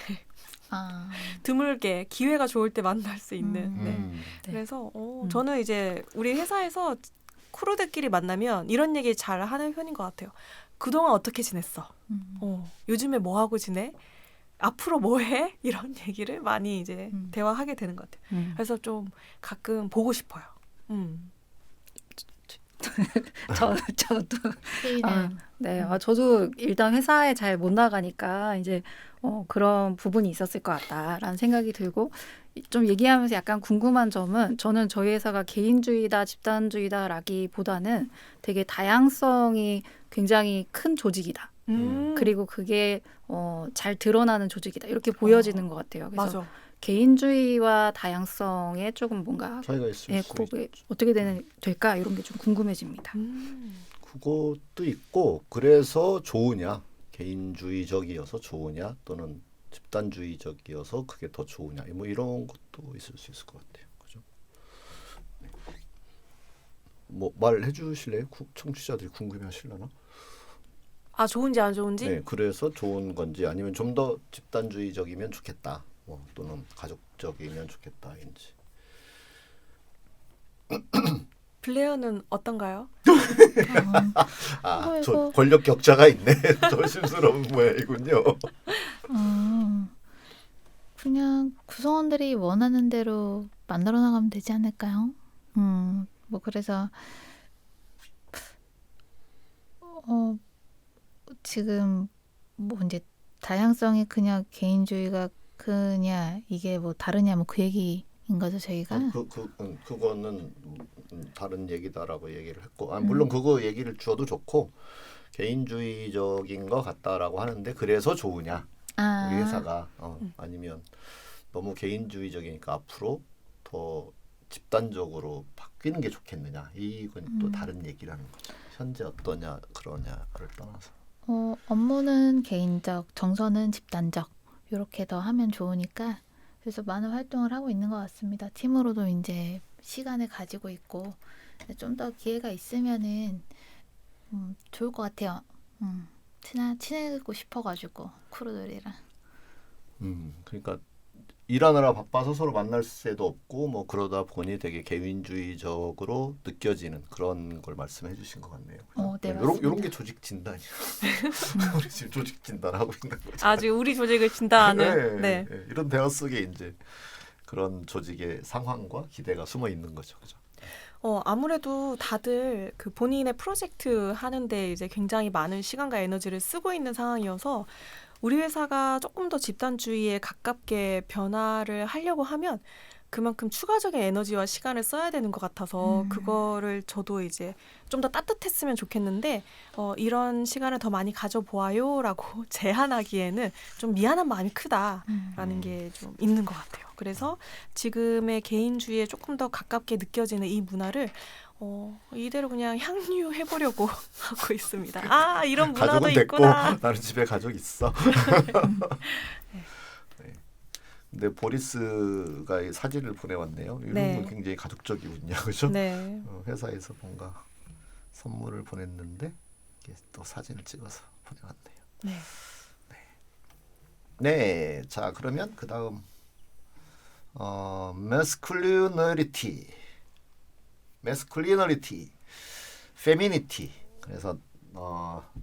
[SPEAKER 1] 드물게 기회가 좋을 때 만날 수 있는. 네.
[SPEAKER 5] 네.
[SPEAKER 1] 그래서 저는 이제 우리 회사에서 크루들끼리 만나면 이런 얘기 잘 하는 편인 것 같아요. 그동안 어떻게 지냈어? 요즘에 뭐 하고 지내? 앞으로 뭐 해? 이런 얘기를 많이 이제 대화하게 되는 것 같아요. 그래서 좀 가끔 보고 싶어요.
[SPEAKER 4] 저도
[SPEAKER 3] K는
[SPEAKER 4] 네, 저도 일단 회사에 잘 못 나가니까 이제 그런 부분이 있었을 것 같다라는 생각이 들고 좀 얘기하면서 약간 궁금한 점은 저는 저희 회사가 개인주의다 집단주의다라기보다는 되게 다양성이 굉장히 큰 조직이다. 그리고 그게 잘 드러나는 조직이다. 이렇게 보여지는 것 같아요. 그래서
[SPEAKER 1] 맞아.
[SPEAKER 4] 개인주의와 다양성에 조금 뭔가
[SPEAKER 5] 차이가 있을 수
[SPEAKER 4] 그게 어떻게 될까 이런 게 좀 궁금해집니다.
[SPEAKER 5] 그것도 있고 그래서 좋으냐 개인주의적이어서 좋으냐 또는 집단주의적이어서 그게 더 좋으냐 뭐 이런 것도 있을 수 있을 것 같아요. 그죠? 네. 뭐 말해 주실래요? 청취자들이 궁금해하실려나?
[SPEAKER 1] 좋은지 안 좋은지?
[SPEAKER 5] 네, 그래서 좋은 건지 아니면 좀 더 집단주의적이면 좋겠다. 또는 가족적이면 좋겠다인지.
[SPEAKER 1] 블레어는 어떤가요?
[SPEAKER 5] 저 권력 격차가 있네. 조심스러운 모양이군요.
[SPEAKER 3] 그냥 구성원들이 원하는 대로 만들어 나가면 되지 않을까요? 뭐 그래서 지금 뭐 이제 다양성이 그냥 개인주의가 크냐 이게 뭐 다르냐 뭐 그 얘기인 거죠 저희가.
[SPEAKER 5] 그거는 다른 얘기다라고 얘기를 했고 물론 그거 얘기를 주어도 좋고 개인주의적인 것 같다라고 하는데 그래서 좋으냐 우리 회사가 아니면 너무 개인주의적이니까 앞으로 더 집단적으로 바뀌는 게 좋겠느냐 이건 또 다른 얘기라는 거죠. 현재 어떠냐 그러냐를 떠나서
[SPEAKER 3] 업무는 개인적, 정서는 집단적 이렇게 더 하면 좋으니까 그래서 많은 활동을 하고 있는 것 같습니다. 팀으로도 이제 시간을 가지고 있고 좀 더 기회가 있으면은 좋을 것 같아요. 친해지고 싶어가지고 크루들이랑.
[SPEAKER 5] 그러니까 일하느라 바빠서 서로 만날 새도 없고 뭐 그러다 보니 되게 개인주의적으로 느껴지는 그런 걸 말씀해 주신 것 같네요.
[SPEAKER 3] 네,
[SPEAKER 5] 이런 게 조직 진단이야. 우리 지금 조직 진단하고 있는 거죠.
[SPEAKER 1] 아주 우리 조직을 진단하는.
[SPEAKER 5] 네. 이런 대화 속에 이제 그런 조직의 상황과 기대가 숨어 있는 거죠. 그죠?
[SPEAKER 1] 아무래도 다들 그 본인의 프로젝트 하는데 이제 굉장히 많은 시간과 에너지를 쓰고 있는 상황이어서 우리 회사가 조금 더 집단주의에 가깝게 변화를 하려고 하면 그만큼 추가적인 에너지와 시간을 써야 되는 것 같아서 그거를 저도 이제 좀 더 따뜻했으면 좋겠는데 이런 시간을 더 많이 가져보아요라고 제안하기에는 좀 미안한 마음이 크다라는 게 좀 있는 것 같아요. 그래서 지금의 개인주의에 조금 더 가깝게 느껴지는 이 문화를 이대로 그냥 향유해보려고 하고 있습니다. 아, 이런 문화도
[SPEAKER 2] 가족은 됐고
[SPEAKER 1] 있구나.
[SPEAKER 2] 나는 집에 가족 있어. 네. 근데 보리스가 이 사진을 보내왔네요. 이런
[SPEAKER 1] 네.
[SPEAKER 2] 건 굉장히 가족적이군요, 그죠?
[SPEAKER 1] 네.
[SPEAKER 2] 회사에서 뭔가 선물을 보냈는데 이렇게 또 사진을 찍어서 보내왔네요.
[SPEAKER 1] 네.
[SPEAKER 2] 네, 자 그러면 그 다음 masculinity, femininity. 그래서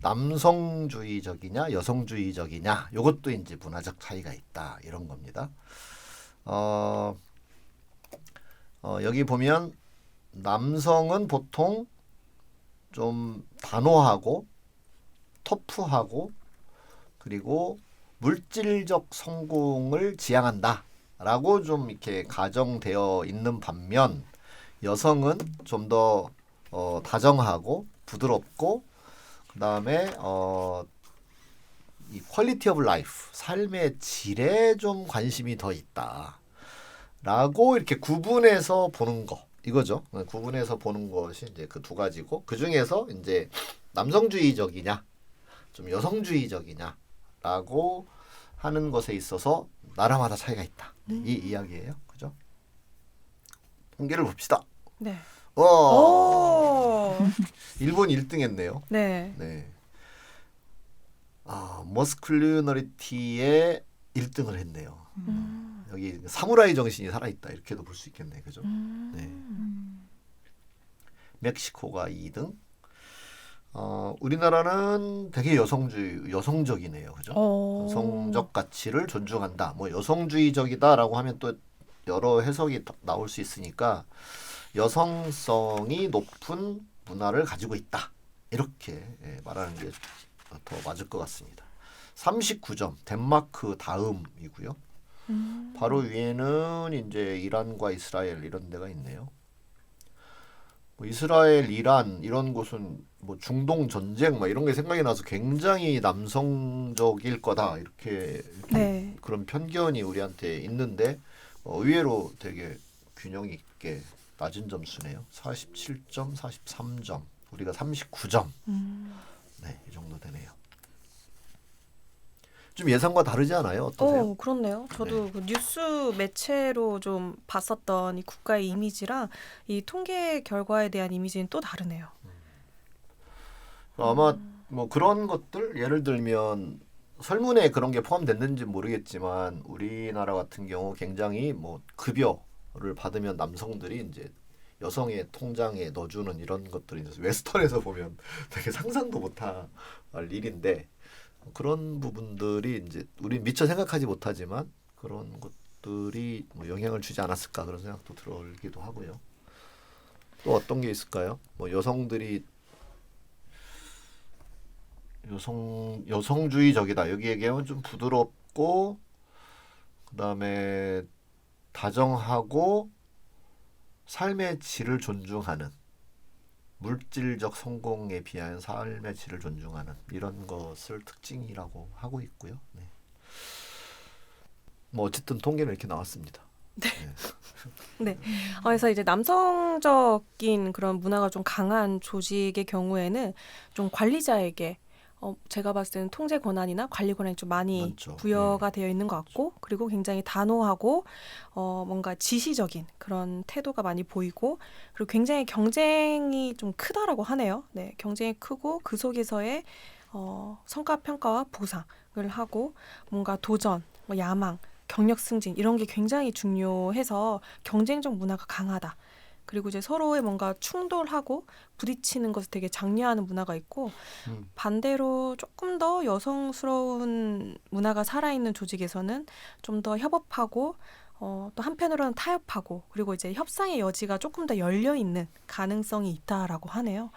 [SPEAKER 2] 남성주의적이냐 여성주의적이냐 이것도 이제 문화적 차이가 있다 이런 겁니다. 여기 보면 남성은 보통 좀 단호하고 터프하고 그리고 물질적 성공을 지향한다라고 좀 이렇게 가정되어 있는 반면 여성은 좀 더 다정하고 부드럽고 그다음에 이 퀄리티 오브 라이프 삶의 질에 좀 관심이 더 있다라고 이렇게 구분해서 보는 거 이거죠. 구분해서 보는 것이 이제 그 두 가지고 그 중에서 이제 남성주의적이냐 좀 여성주의적이냐라고 하는 것에 있어서 나라마다 차이가 있다. 이 이야기예요. 그죠? 통계를 봅시다.
[SPEAKER 1] 네.
[SPEAKER 2] 와,
[SPEAKER 1] 오.
[SPEAKER 2] 일본 1등 했네요.
[SPEAKER 1] 네.
[SPEAKER 2] 네. 머스큘리너리티에 1등을 했네요. 여기 사무라이 정신이 살아있다 이렇게도 볼 수 있겠네, 그죠? 네. 멕시코가 2등. 우리나라는 되게 여성적이네요, 그죠? 여성적 가치를 존중한다. 뭐 여성주의적이다라고 하면 또 여러 해석이 나올 수 있으니까 여성성이 높은 문화를 가지고 있다. 이렇게 말하는 게 더 맞을 것 같습니다. 39점, 덴마크 다음이고요. 바로 위에는 이제 이란과 이스라엘 이런 데가 있네요. 뭐 이스라엘, 이란 이런 곳은 뭐 중동 전쟁 막 이런 게 생각이 나서 굉장히 남성적일 거다 이렇게
[SPEAKER 1] 네.
[SPEAKER 2] 그런 편견이 우리한테 있는데 의외로 되게 균형 있게 낮은 점수네요. 47점, 43점, 우리가 39점. 네, 이 정도 되네요. 좀 예상과 다르지 않아요? 어떠세요?
[SPEAKER 1] 그렇네요. 저도 그 뉴스 매체로 좀 봤었던 이 국가의 이미지랑 이 통계 결과에 대한 이미지는 또 다르네요.
[SPEAKER 2] 아마 뭐 그런 것들 예를 들면 설문에 그런 게 포함됐는지 모르겠지만 우리나라 같은 경우 굉장히 뭐 급여를 받으면 남성들이 이제 여성의 통장에 넣어주는 이런 것들이 웨스턴에서 보면 되게 상상도 못할 일인데 그런 부분들이 이제 우리 미처 생각하지 못하지만 그런 것들이 뭐 영향을 주지 않았을까 그런 생각도 들기도 하고요. 또 어떤 게 있을까요? 뭐 여성들이 여성주의적이다. 여기 얘기하면 좀 부드럽고 그다음에 다정하고 삶의 질을 존중하는 물질적 성공에 비하여 삶의 질을 존중하는 이런 것을 특징이라고 하고 있고요. 네. 뭐 어쨌든 통계는 이렇게 나왔습니다.
[SPEAKER 1] 네. 그래서 이제 남성적인 그런 문화가 좀 강한 조직의 경우에는 좀 관리자에게 제가 봤을 때는 통제 권한이나 관리 권한이 좀 많이
[SPEAKER 2] 많죠.
[SPEAKER 1] 부여가 되어 있는 것 같고 그리고 굉장히 단호하고 뭔가 지시적인 그런 태도가 많이 보이고 그리고 굉장히 경쟁이 좀 크다라고 하네요. 네, 경쟁이 크고 그 속에서의 성과 평가와 보상을 하고 뭔가 도전, 뭐 야망, 경력 승진 이런 게 굉장히 중요해서 경쟁적 문화가 강하다. 그리고 이제 서로의 뭔가 충돌하고 부딪히는 것을 되게 장려하는 문화가 있고 반대로 조금 더 여성스러운 문화가 살아있는 조직에서는 좀 더 협업하고 또 한편으로는 타협하고 그리고 이제 협상의 여지가 조금 더 열려있는 가능성이 있다라고 하네요.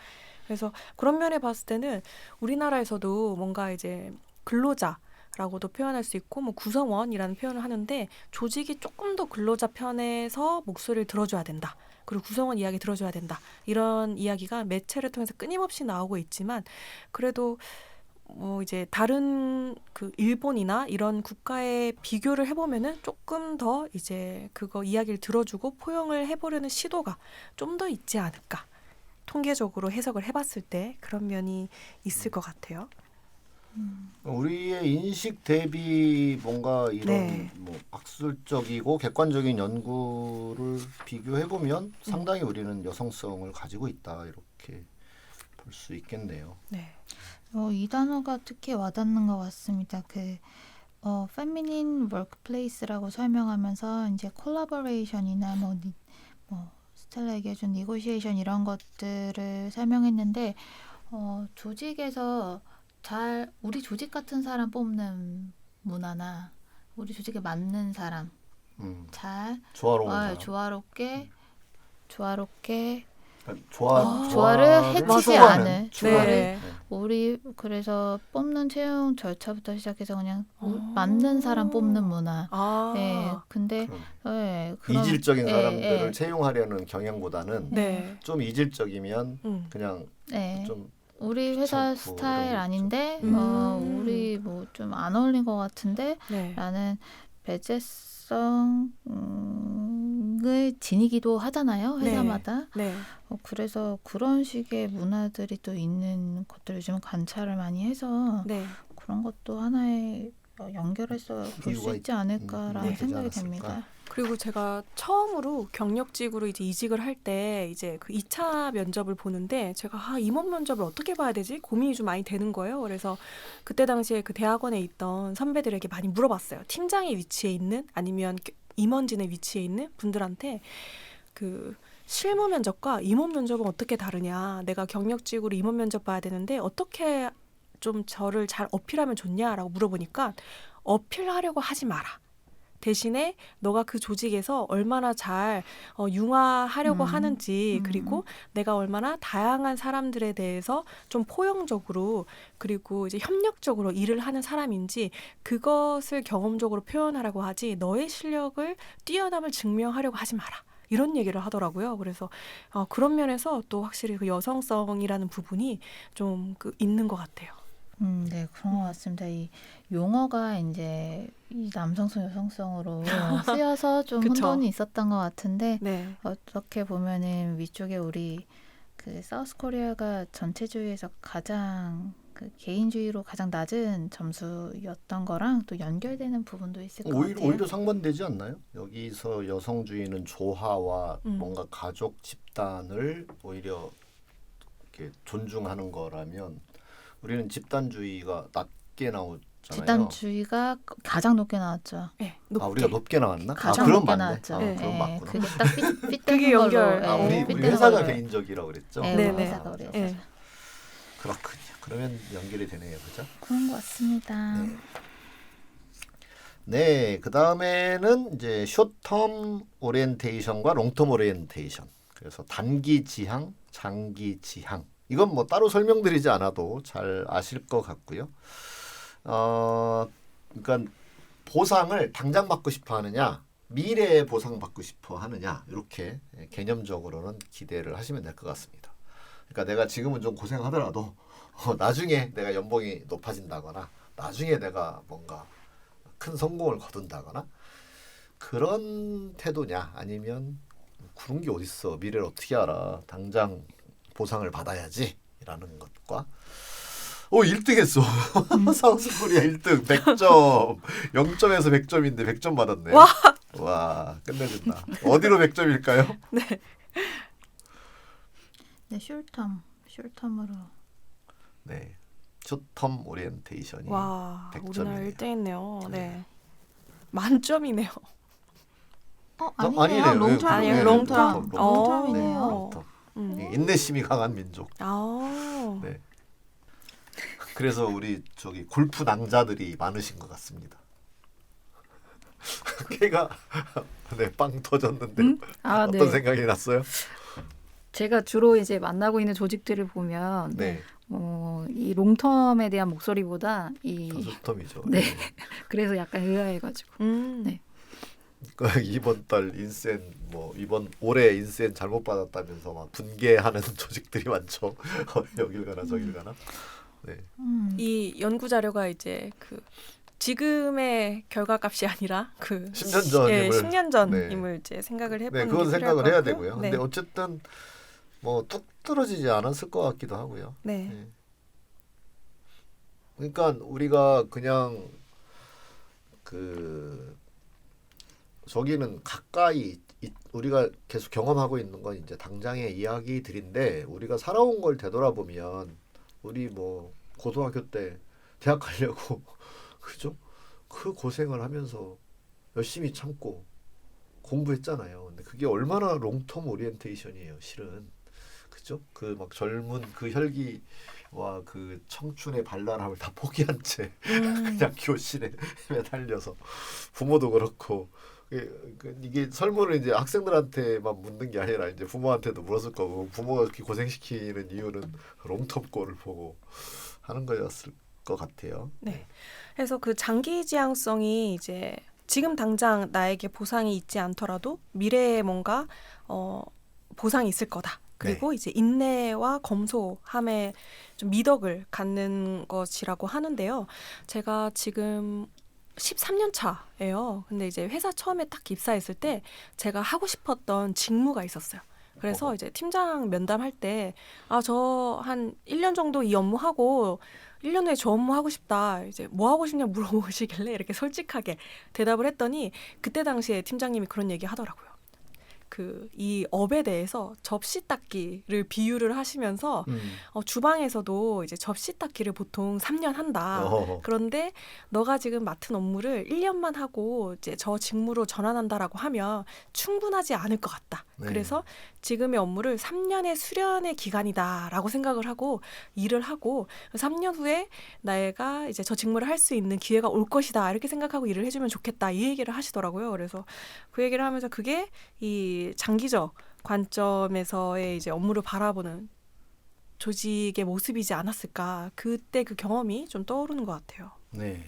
[SPEAKER 1] 그래서 그런 면에 봤을 때는 우리나라에서도 뭔가 이제 근로자 라고도 표현할 수 있고 뭐 구성원이라는 표현을 하는데 조직이 조금 더 근로자 편에서 목소리를 들어줘야 된다. 그리고 구성원 이야기 들어줘야 된다. 이런 이야기가 매체를 통해서 끊임없이 나오고 있지만 그래도 뭐 이제 다른 그 일본이나 이런 국가에 비교를 해보면은 조금 더 이제 그거 이야기를 들어주고 포용을 해보려는 시도가 좀 더 있지 않을까. 통계적으로 해석을 해봤을 때 그런 면이 있을 것 같아요.
[SPEAKER 5] 우리의 인식 대비 뭔가 이런
[SPEAKER 1] 네.
[SPEAKER 5] 뭐 학술적이고 객관적인 연구를 비교해 보면 상당히 우리는 여성성을 가지고 있다 이렇게 볼 수 있겠네요.
[SPEAKER 1] 네.
[SPEAKER 3] 이 단어가 특히 와닿는 것 같습니다. 페미닌 워크플레이스라고 설명하면서 이제 콜라보레이션이나 뭐 스텔라 얘기해준 니고시에이션 이런 것들을 설명했는데 조직에서 잘 우리 조직 같은 사람 뽑는 문화나 우리 조직에 맞는 사람 잘
[SPEAKER 5] 조화로운 사람.
[SPEAKER 3] 조화롭게
[SPEAKER 5] 그러니까
[SPEAKER 3] 조화를 해치지
[SPEAKER 5] 추구하는,
[SPEAKER 3] 않은
[SPEAKER 5] 추구하는.
[SPEAKER 1] 네.
[SPEAKER 3] 우리 그래서 뽑는 채용 절차부터 시작해서 그냥 맞는 사람 뽑는 문화.
[SPEAKER 1] 아.
[SPEAKER 3] 네, 근데 그런-
[SPEAKER 5] 이질적인
[SPEAKER 3] 예,
[SPEAKER 5] 사람들을
[SPEAKER 3] 예.
[SPEAKER 5] 채용하려는 경향보다는
[SPEAKER 1] 네.
[SPEAKER 5] 좀 이질적이면 그냥
[SPEAKER 3] 네.
[SPEAKER 5] 좀
[SPEAKER 3] 우리 회사
[SPEAKER 5] 귀찮고
[SPEAKER 3] 스타일
[SPEAKER 5] 이런 거
[SPEAKER 3] 아닌데
[SPEAKER 1] 음.
[SPEAKER 3] 우리 뭐 좀 안 어울린 것 같은데
[SPEAKER 1] 네.
[SPEAKER 3] 라는 배제성을 지니기도 하잖아요, 회사마다.
[SPEAKER 1] 네.
[SPEAKER 3] 그래서 그런 식의 문화들이 또 있는 것들을 요즘 관찰을 많이 해서
[SPEAKER 1] 네.
[SPEAKER 3] 그런 것도 하나의 연결해서 볼 수
[SPEAKER 5] 이유가
[SPEAKER 3] 있지 않을까라는
[SPEAKER 5] 되지
[SPEAKER 3] 생각이
[SPEAKER 5] 않았을까.
[SPEAKER 3] 됩니다.
[SPEAKER 1] 그리고 제가 처음으로 경력직으로 이제 이직을 할 때 이제 그 2차 면접을 보는데 제가 임원 면접을 어떻게 봐야 되지? 고민이 좀 많이 되는 거예요. 그래서 그때 당시에 그 대학원에 있던 선배들에게 많이 물어봤어요. 팀장의 위치에 있는 아니면 임원진의 위치에 있는 분들한테 그 실무 면접과 임원 면접은 어떻게 다르냐. 내가 경력직으로 임원 면접 봐야 되는데 어떻게 좀 저를 잘 어필하면 좋냐라고 물어보니까 어필하려고 하지 마라. 대신에 너가 그 조직에서 얼마나 잘 융화하려고 하는지 그리고 내가 얼마나 다양한 사람들에 대해서 좀 포용적으로 그리고 이제 협력적으로 일을 하는 사람인지 그것을 경험적으로 표현하라고 하지 너의 실력을 뛰어남을 증명하려고 하지 마라. 이런 얘기를 하더라고요. 그래서 그런 면에서 또 확실히 그 여성성이라는 부분이 좀 있는 것 같아요.
[SPEAKER 3] 네, 그런 것 같습니다. 이 용어가 이제 이 남성성, 여성성으로 쓰여서 좀
[SPEAKER 1] 그쵸.
[SPEAKER 3] 혼돈이 있었던 것 같은데
[SPEAKER 1] 네.
[SPEAKER 3] 어떻게 보면은 위쪽에 우리 그 사우스 코리아가 전체주의에서 가장 그 개인주의로 가장 낮은 점수였던 거랑 또 연결되는 부분도 있을 것 같아요.
[SPEAKER 5] 오히려 상반되지 않나요? 여기서 여성주의는 조화와 뭔가 가족 집단을 오히려 이렇게 존중하는 거라면 우리는 집단주의가 낮게 나오잖아요.
[SPEAKER 3] 집단주의가 가장 높게 나왔죠.
[SPEAKER 1] 네. 높게.
[SPEAKER 5] 우리가 높게 나왔나?
[SPEAKER 3] 가장
[SPEAKER 5] 그럼
[SPEAKER 3] 높게
[SPEAKER 5] 맞네.
[SPEAKER 3] 나왔죠.
[SPEAKER 1] 네.
[SPEAKER 5] 그럼 맞구나.
[SPEAKER 3] 그게 딱 핏되는
[SPEAKER 1] 그게
[SPEAKER 3] 걸로.
[SPEAKER 1] 연결.
[SPEAKER 5] 우리
[SPEAKER 3] 핏되는
[SPEAKER 5] 회사가
[SPEAKER 3] 걸로.
[SPEAKER 5] 개인적이라고 그랬죠.
[SPEAKER 3] 네,
[SPEAKER 1] 네네.
[SPEAKER 3] 우리 회사가 우리 회사.
[SPEAKER 1] 네.
[SPEAKER 5] 그렇군요. 그러면 연결이 되네요, 그죠?
[SPEAKER 3] 그런 것 같습니다.
[SPEAKER 5] 네, 그 다음에는 이제 숏텀 오리엔테이션과 롱텀 오리엔테이션. 그래서 단기 지향, 장기 지향. 이건 뭐 따로 설명드리지 않아도 잘 아실 것 같고요. 그러니까 보상을 당장 받고 싶어 하느냐, 미래에 보상 받고 싶어 하느냐, 이렇게 개념적으로는 기대를 하시면 될 것 같습니다. 그러니까 내가 지금은 좀 고생하더라도 나중에 내가 연봉이 높아진다거나, 나중에 내가 뭔가 큰 성공을 거둔다거나 그런 태도냐, 아니면 그런 게 어딨어, 미래를 어떻게 알아, 당장 보상을 받아야지 라는 것과 1등 했어. 사우스 코리아 1등 100점 0점에서 100점인데 100점 받았네. 와 끝내준다. 어디로 100점일까요?
[SPEAKER 3] 네, 숄텀으로.
[SPEAKER 5] 네, 숏텀 오리엔테이션이
[SPEAKER 1] 와,
[SPEAKER 5] 100점이네요.
[SPEAKER 1] 우리나라 1등했네요. 네. 만점이네요.
[SPEAKER 5] 아니네요.
[SPEAKER 3] 롱텀.
[SPEAKER 1] 아니에요,
[SPEAKER 5] 네,
[SPEAKER 1] 롱텀.
[SPEAKER 3] 롱텀이네요.
[SPEAKER 5] 롱텀.
[SPEAKER 1] 음.
[SPEAKER 5] 인내심이 강한 민족.
[SPEAKER 1] 아.
[SPEAKER 5] 네. 그래서 우리 저기 골프 낭자들이 많으신 것 같습니다. 걔가 빵 터졌는데 어떤
[SPEAKER 4] 네.
[SPEAKER 5] 생각이 났어요?
[SPEAKER 4] 제가 주로 이제 만나고 있는 조직들을 보면
[SPEAKER 5] 네.
[SPEAKER 4] 이 롱텀에 대한 목소리보다
[SPEAKER 2] 더 쇼텀이죠.
[SPEAKER 4] 네. 그래서 약간 의아해가지고. 네.
[SPEAKER 2] 그러니까 이번 달 인센 이번 올해 인센 잘못 받았다면서 막 분개하는 조직들이 많죠. 여길 가나 저길 가나. 네.
[SPEAKER 1] 이 연구 자료가 이제 그 지금의 결과값이 아니라 그
[SPEAKER 2] 10년 전임을.
[SPEAKER 1] 예, 10년 전임을
[SPEAKER 2] 네.
[SPEAKER 1] 이제 생각을
[SPEAKER 2] 네,
[SPEAKER 1] 해보는
[SPEAKER 2] 그건
[SPEAKER 1] 게
[SPEAKER 2] 생각을
[SPEAKER 1] 필요할
[SPEAKER 2] 해야
[SPEAKER 1] 것 같고요.
[SPEAKER 2] 되고요.
[SPEAKER 1] 네.
[SPEAKER 2] 근데 어쨌든 뭐 뚝 떨어지지 않았을 것 같기도 하고요.
[SPEAKER 1] 네.
[SPEAKER 2] 네. 그러니까 우리가 그냥 그 저기는 가까이 우리가 계속 경험하고 있는 건 이제 당장의 이야기들인데 우리가 살아온 걸 되돌아보면 우리 뭐 고등학교 때 대학 가려고 그죠? 그 고생을 하면서 열심히 참고 공부했잖아요. 근데 그게 얼마나 롱텀 오리엔테이션이에요, 실은. 그죠? 그 막 젊은 그 혈기와 그 청춘의 발랄함을 다 포기한 채 그냥 교실에 매달려서 부모도 그렇고 이게 설문을 이제 학생들한테만 묻는 게 아니라 이제 부모한테도 물었을 거고 부모가 그렇게 고생시키는 이유는 롱텀 꼴을 보고 하는 거였을 것 같아요.
[SPEAKER 1] 네. 그래서 그 장기 지향성이 이제 지금 당장 나에게 보상이 있지 않더라도 미래에 뭔가 보상이 있을 거다. 그리고 이제 인내와 검소함에 좀 미덕을 갖는 것이라고 하는데요. 제가 지금 13년 차예요. 근데 이제 회사 처음에 딱 입사했을 때 제가 하고 싶었던 직무가 있었어요. 그래서 이제 팀장 면담할 때 저 한 1년 정도 이 업무 하고 1년 후에 저 업무 하고 싶다. 이제 뭐 하고 싶냐 물어보시길래 이렇게 솔직하게 대답을 했더니 그때 당시에 팀장님이 그런 얘기 하더라고요. 이 업에 대해서 접시 닦기를 비유를 하시면서 주방에서도 이제 접시 닦기를 보통 3년 한다. 그런데 너가 지금 맡은 업무를 1년만 하고 이제 저 직무로 전환한다라고 하면 충분하지 않을 것 같다.
[SPEAKER 2] 네.
[SPEAKER 1] 그래서 지금의 업무를 3년의 수련의 기간이다라고 생각을 하고 일을 하고 3년 후에 내가 이제 저 직무를 할 수 있는 기회가 올 것이다. 이렇게 생각하고 일을 해주면 좋겠다. 이 얘기를 하시더라고요. 그래서 그 얘기를 하면서 그게 이 장기적 관점에서의 이제 업무를 바라보는 조직의 모습이지 않았을까. 그때 그 경험이 좀 떠오르는 것 같아요.
[SPEAKER 5] 네.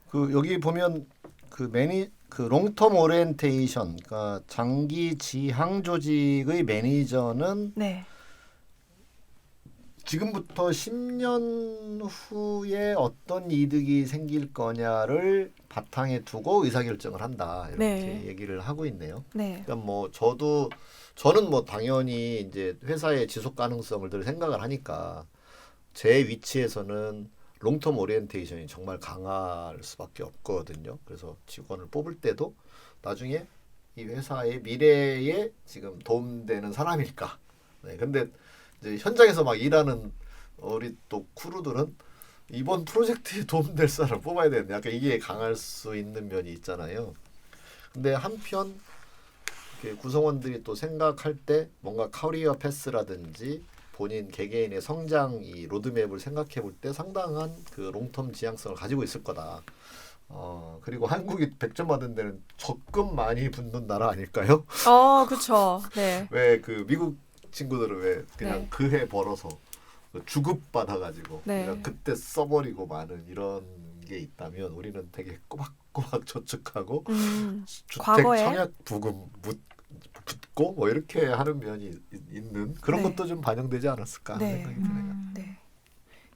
[SPEAKER 5] 그 여기 보면 그 롱텀 오리엔테이션, 그러니까 장기 지향 조직의 매니저는
[SPEAKER 1] 네.
[SPEAKER 5] 지금부터 10년 후에 어떤 이득이 생길 거냐를 바탕에 두고 의사결정을 한다. 이렇게
[SPEAKER 1] 네.
[SPEAKER 5] 얘기를 하고 있네요.
[SPEAKER 1] 네.
[SPEAKER 5] 그러니까 뭐 저는 뭐 당연히 이제 회사의 지속 가능성을 늘 생각을 하니까 제 위치에서는 롱텀 오리엔테이션이 정말 강할 수밖에 없거든요. 그래서 직원을 뽑을 때도 나중에 이 회사의 미래에 지금 도움되는 사람일까. 네, 근데 이제 현장에서 막 일하는 우리 또 크루들은 이번 프로젝트에 도움될 사람 뽑아야 되는데 약간 이게 강할 수 있는 면이 있잖아요. 근데 한편 이렇게 구성원들이 또 생각할 때 뭔가 커리어 패스라든지 본인 개개인의 성장 이 로드맵을 생각해 볼 때 상당한 그 롱텀 지향성을 가지고 있을 거다. 그리고 한국이 100점 받은 데는 적금 많이 붙는 나라 아닐까요?
[SPEAKER 1] 그렇죠. 네.
[SPEAKER 2] 왜 그 미국 친구들은 왜 그냥
[SPEAKER 1] 네.
[SPEAKER 2] 그 해 벌어서 주급 받아가지고
[SPEAKER 1] 네.
[SPEAKER 2] 그냥 그때 써버리고 마는 이런 게 있다면 우리는 되게 꼬박꼬박 저축하고 주택
[SPEAKER 1] 과거에?
[SPEAKER 2] 청약 부금 붙고 뭐 이렇게 하는 면이 있는 그런
[SPEAKER 1] 네.
[SPEAKER 2] 것도 좀 반영되지 않았을까
[SPEAKER 1] 네.
[SPEAKER 2] 생각이 드네요.
[SPEAKER 1] 네.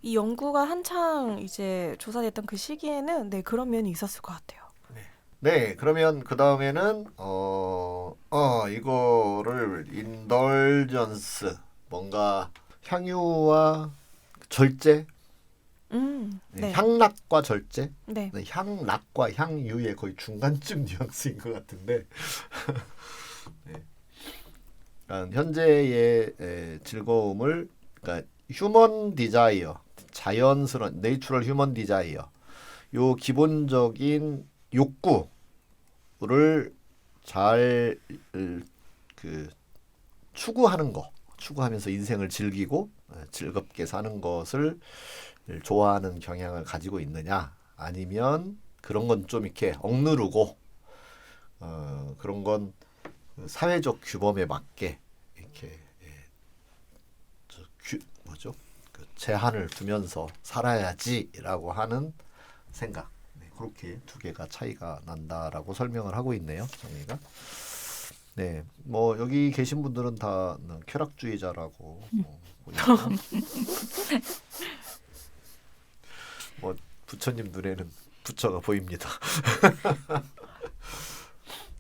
[SPEAKER 1] 이 연구가 한창 이제 조사됐던 그 시기에는 네, 그런 면이 있었을 것 같아요.
[SPEAKER 2] 네, 그러면 그 다음에는 이거를 인덜전스 뭔가 향유와 절제,
[SPEAKER 1] 네.
[SPEAKER 2] 향락과 절제,
[SPEAKER 1] 네.
[SPEAKER 2] 네, 향락과 향유의 거의 중간쯤 뉘앙스인 것 같은데 네. 그러니까 현재의 즐거움을 그러니까 휴먼 디자이어, 자연스러운 내추럴 휴먼 디자이어 요 기본적인 욕구를 잘 추구하면서 인생을 즐기고 즐겁게 사는 것을 좋아하는 경향을 가지고 있느냐 아니면 그런 건 좀 이렇게 억누르고 그런 건 사회적 규범에 맞게 이렇게 제한을 두면서 살아야지라고 하는 생각. 네, 그렇게 두 개가 차이가 난다라고 설명을 하고 있네요. 정의가. 네, 뭐 여기 계신 분들은 다 쾌락주의자라고 보니까 뭐 부처님 눈에는 부처가 보입니다.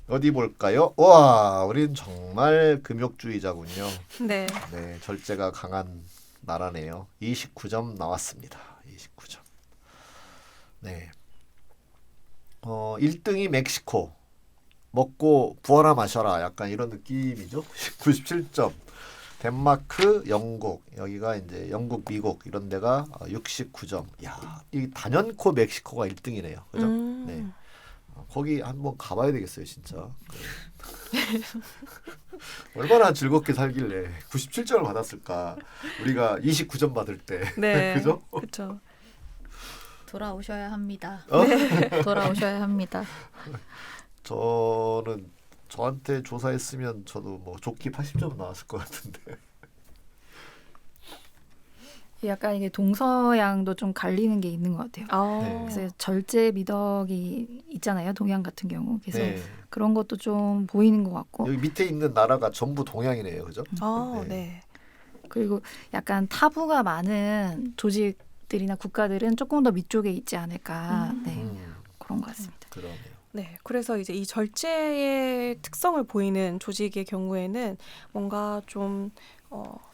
[SPEAKER 2] 어디 볼까요? 와, 우린 정말 금욕주의자군요.
[SPEAKER 1] 네.
[SPEAKER 2] 네, 절제가 강한 나라네요. 29점 나왔습니다. 29점. 네. 1등이 멕시코. 먹고 부어라 마셔라. 약간 이런 느낌이죠. 97점. 덴마크, 영국. 여기가 이제 영국, 미국 이런 데가 69점. 야, 이 단연코 멕시코가 1등이네요. 그죠? 네. 거기 한번 가봐야 되겠어요, 진짜. 네. 얼마나 즐겁게 살길래 97점을 받았을까? 우리가 29점 받을 때.
[SPEAKER 1] 네.
[SPEAKER 2] 그죠?
[SPEAKER 1] 그렇죠.
[SPEAKER 3] 돌아오셔야 합니다.
[SPEAKER 2] 어?
[SPEAKER 3] 돌아오셔야 합니다.
[SPEAKER 2] 저는 저한테 조사했으면 저도 뭐 좋기 80점 나왔을 것 같은데.
[SPEAKER 4] 약간 이게 동서양도 좀 갈리는 게 있는 것 같아요.
[SPEAKER 2] 네.
[SPEAKER 4] 그래서 절제 미덕이 있잖아요. 동양 같은 경우. 그래서
[SPEAKER 2] 네.
[SPEAKER 4] 그런 것도 좀 보이는 것 같고.
[SPEAKER 2] 여기 밑에 있는 나라가 전부 동양이네요, 그죠?
[SPEAKER 1] 아,
[SPEAKER 2] 네.
[SPEAKER 1] 네.
[SPEAKER 4] 그리고 약간 타부가 많은 조직들이나 국가들은 조금 더 밑쪽에 있지 않을까. 네. 그런 것 같습니다.
[SPEAKER 2] 그러네요.
[SPEAKER 1] 네, 그래서 이제 이 절제의 특성을 보이는 조직의 경우에는 뭔가 좀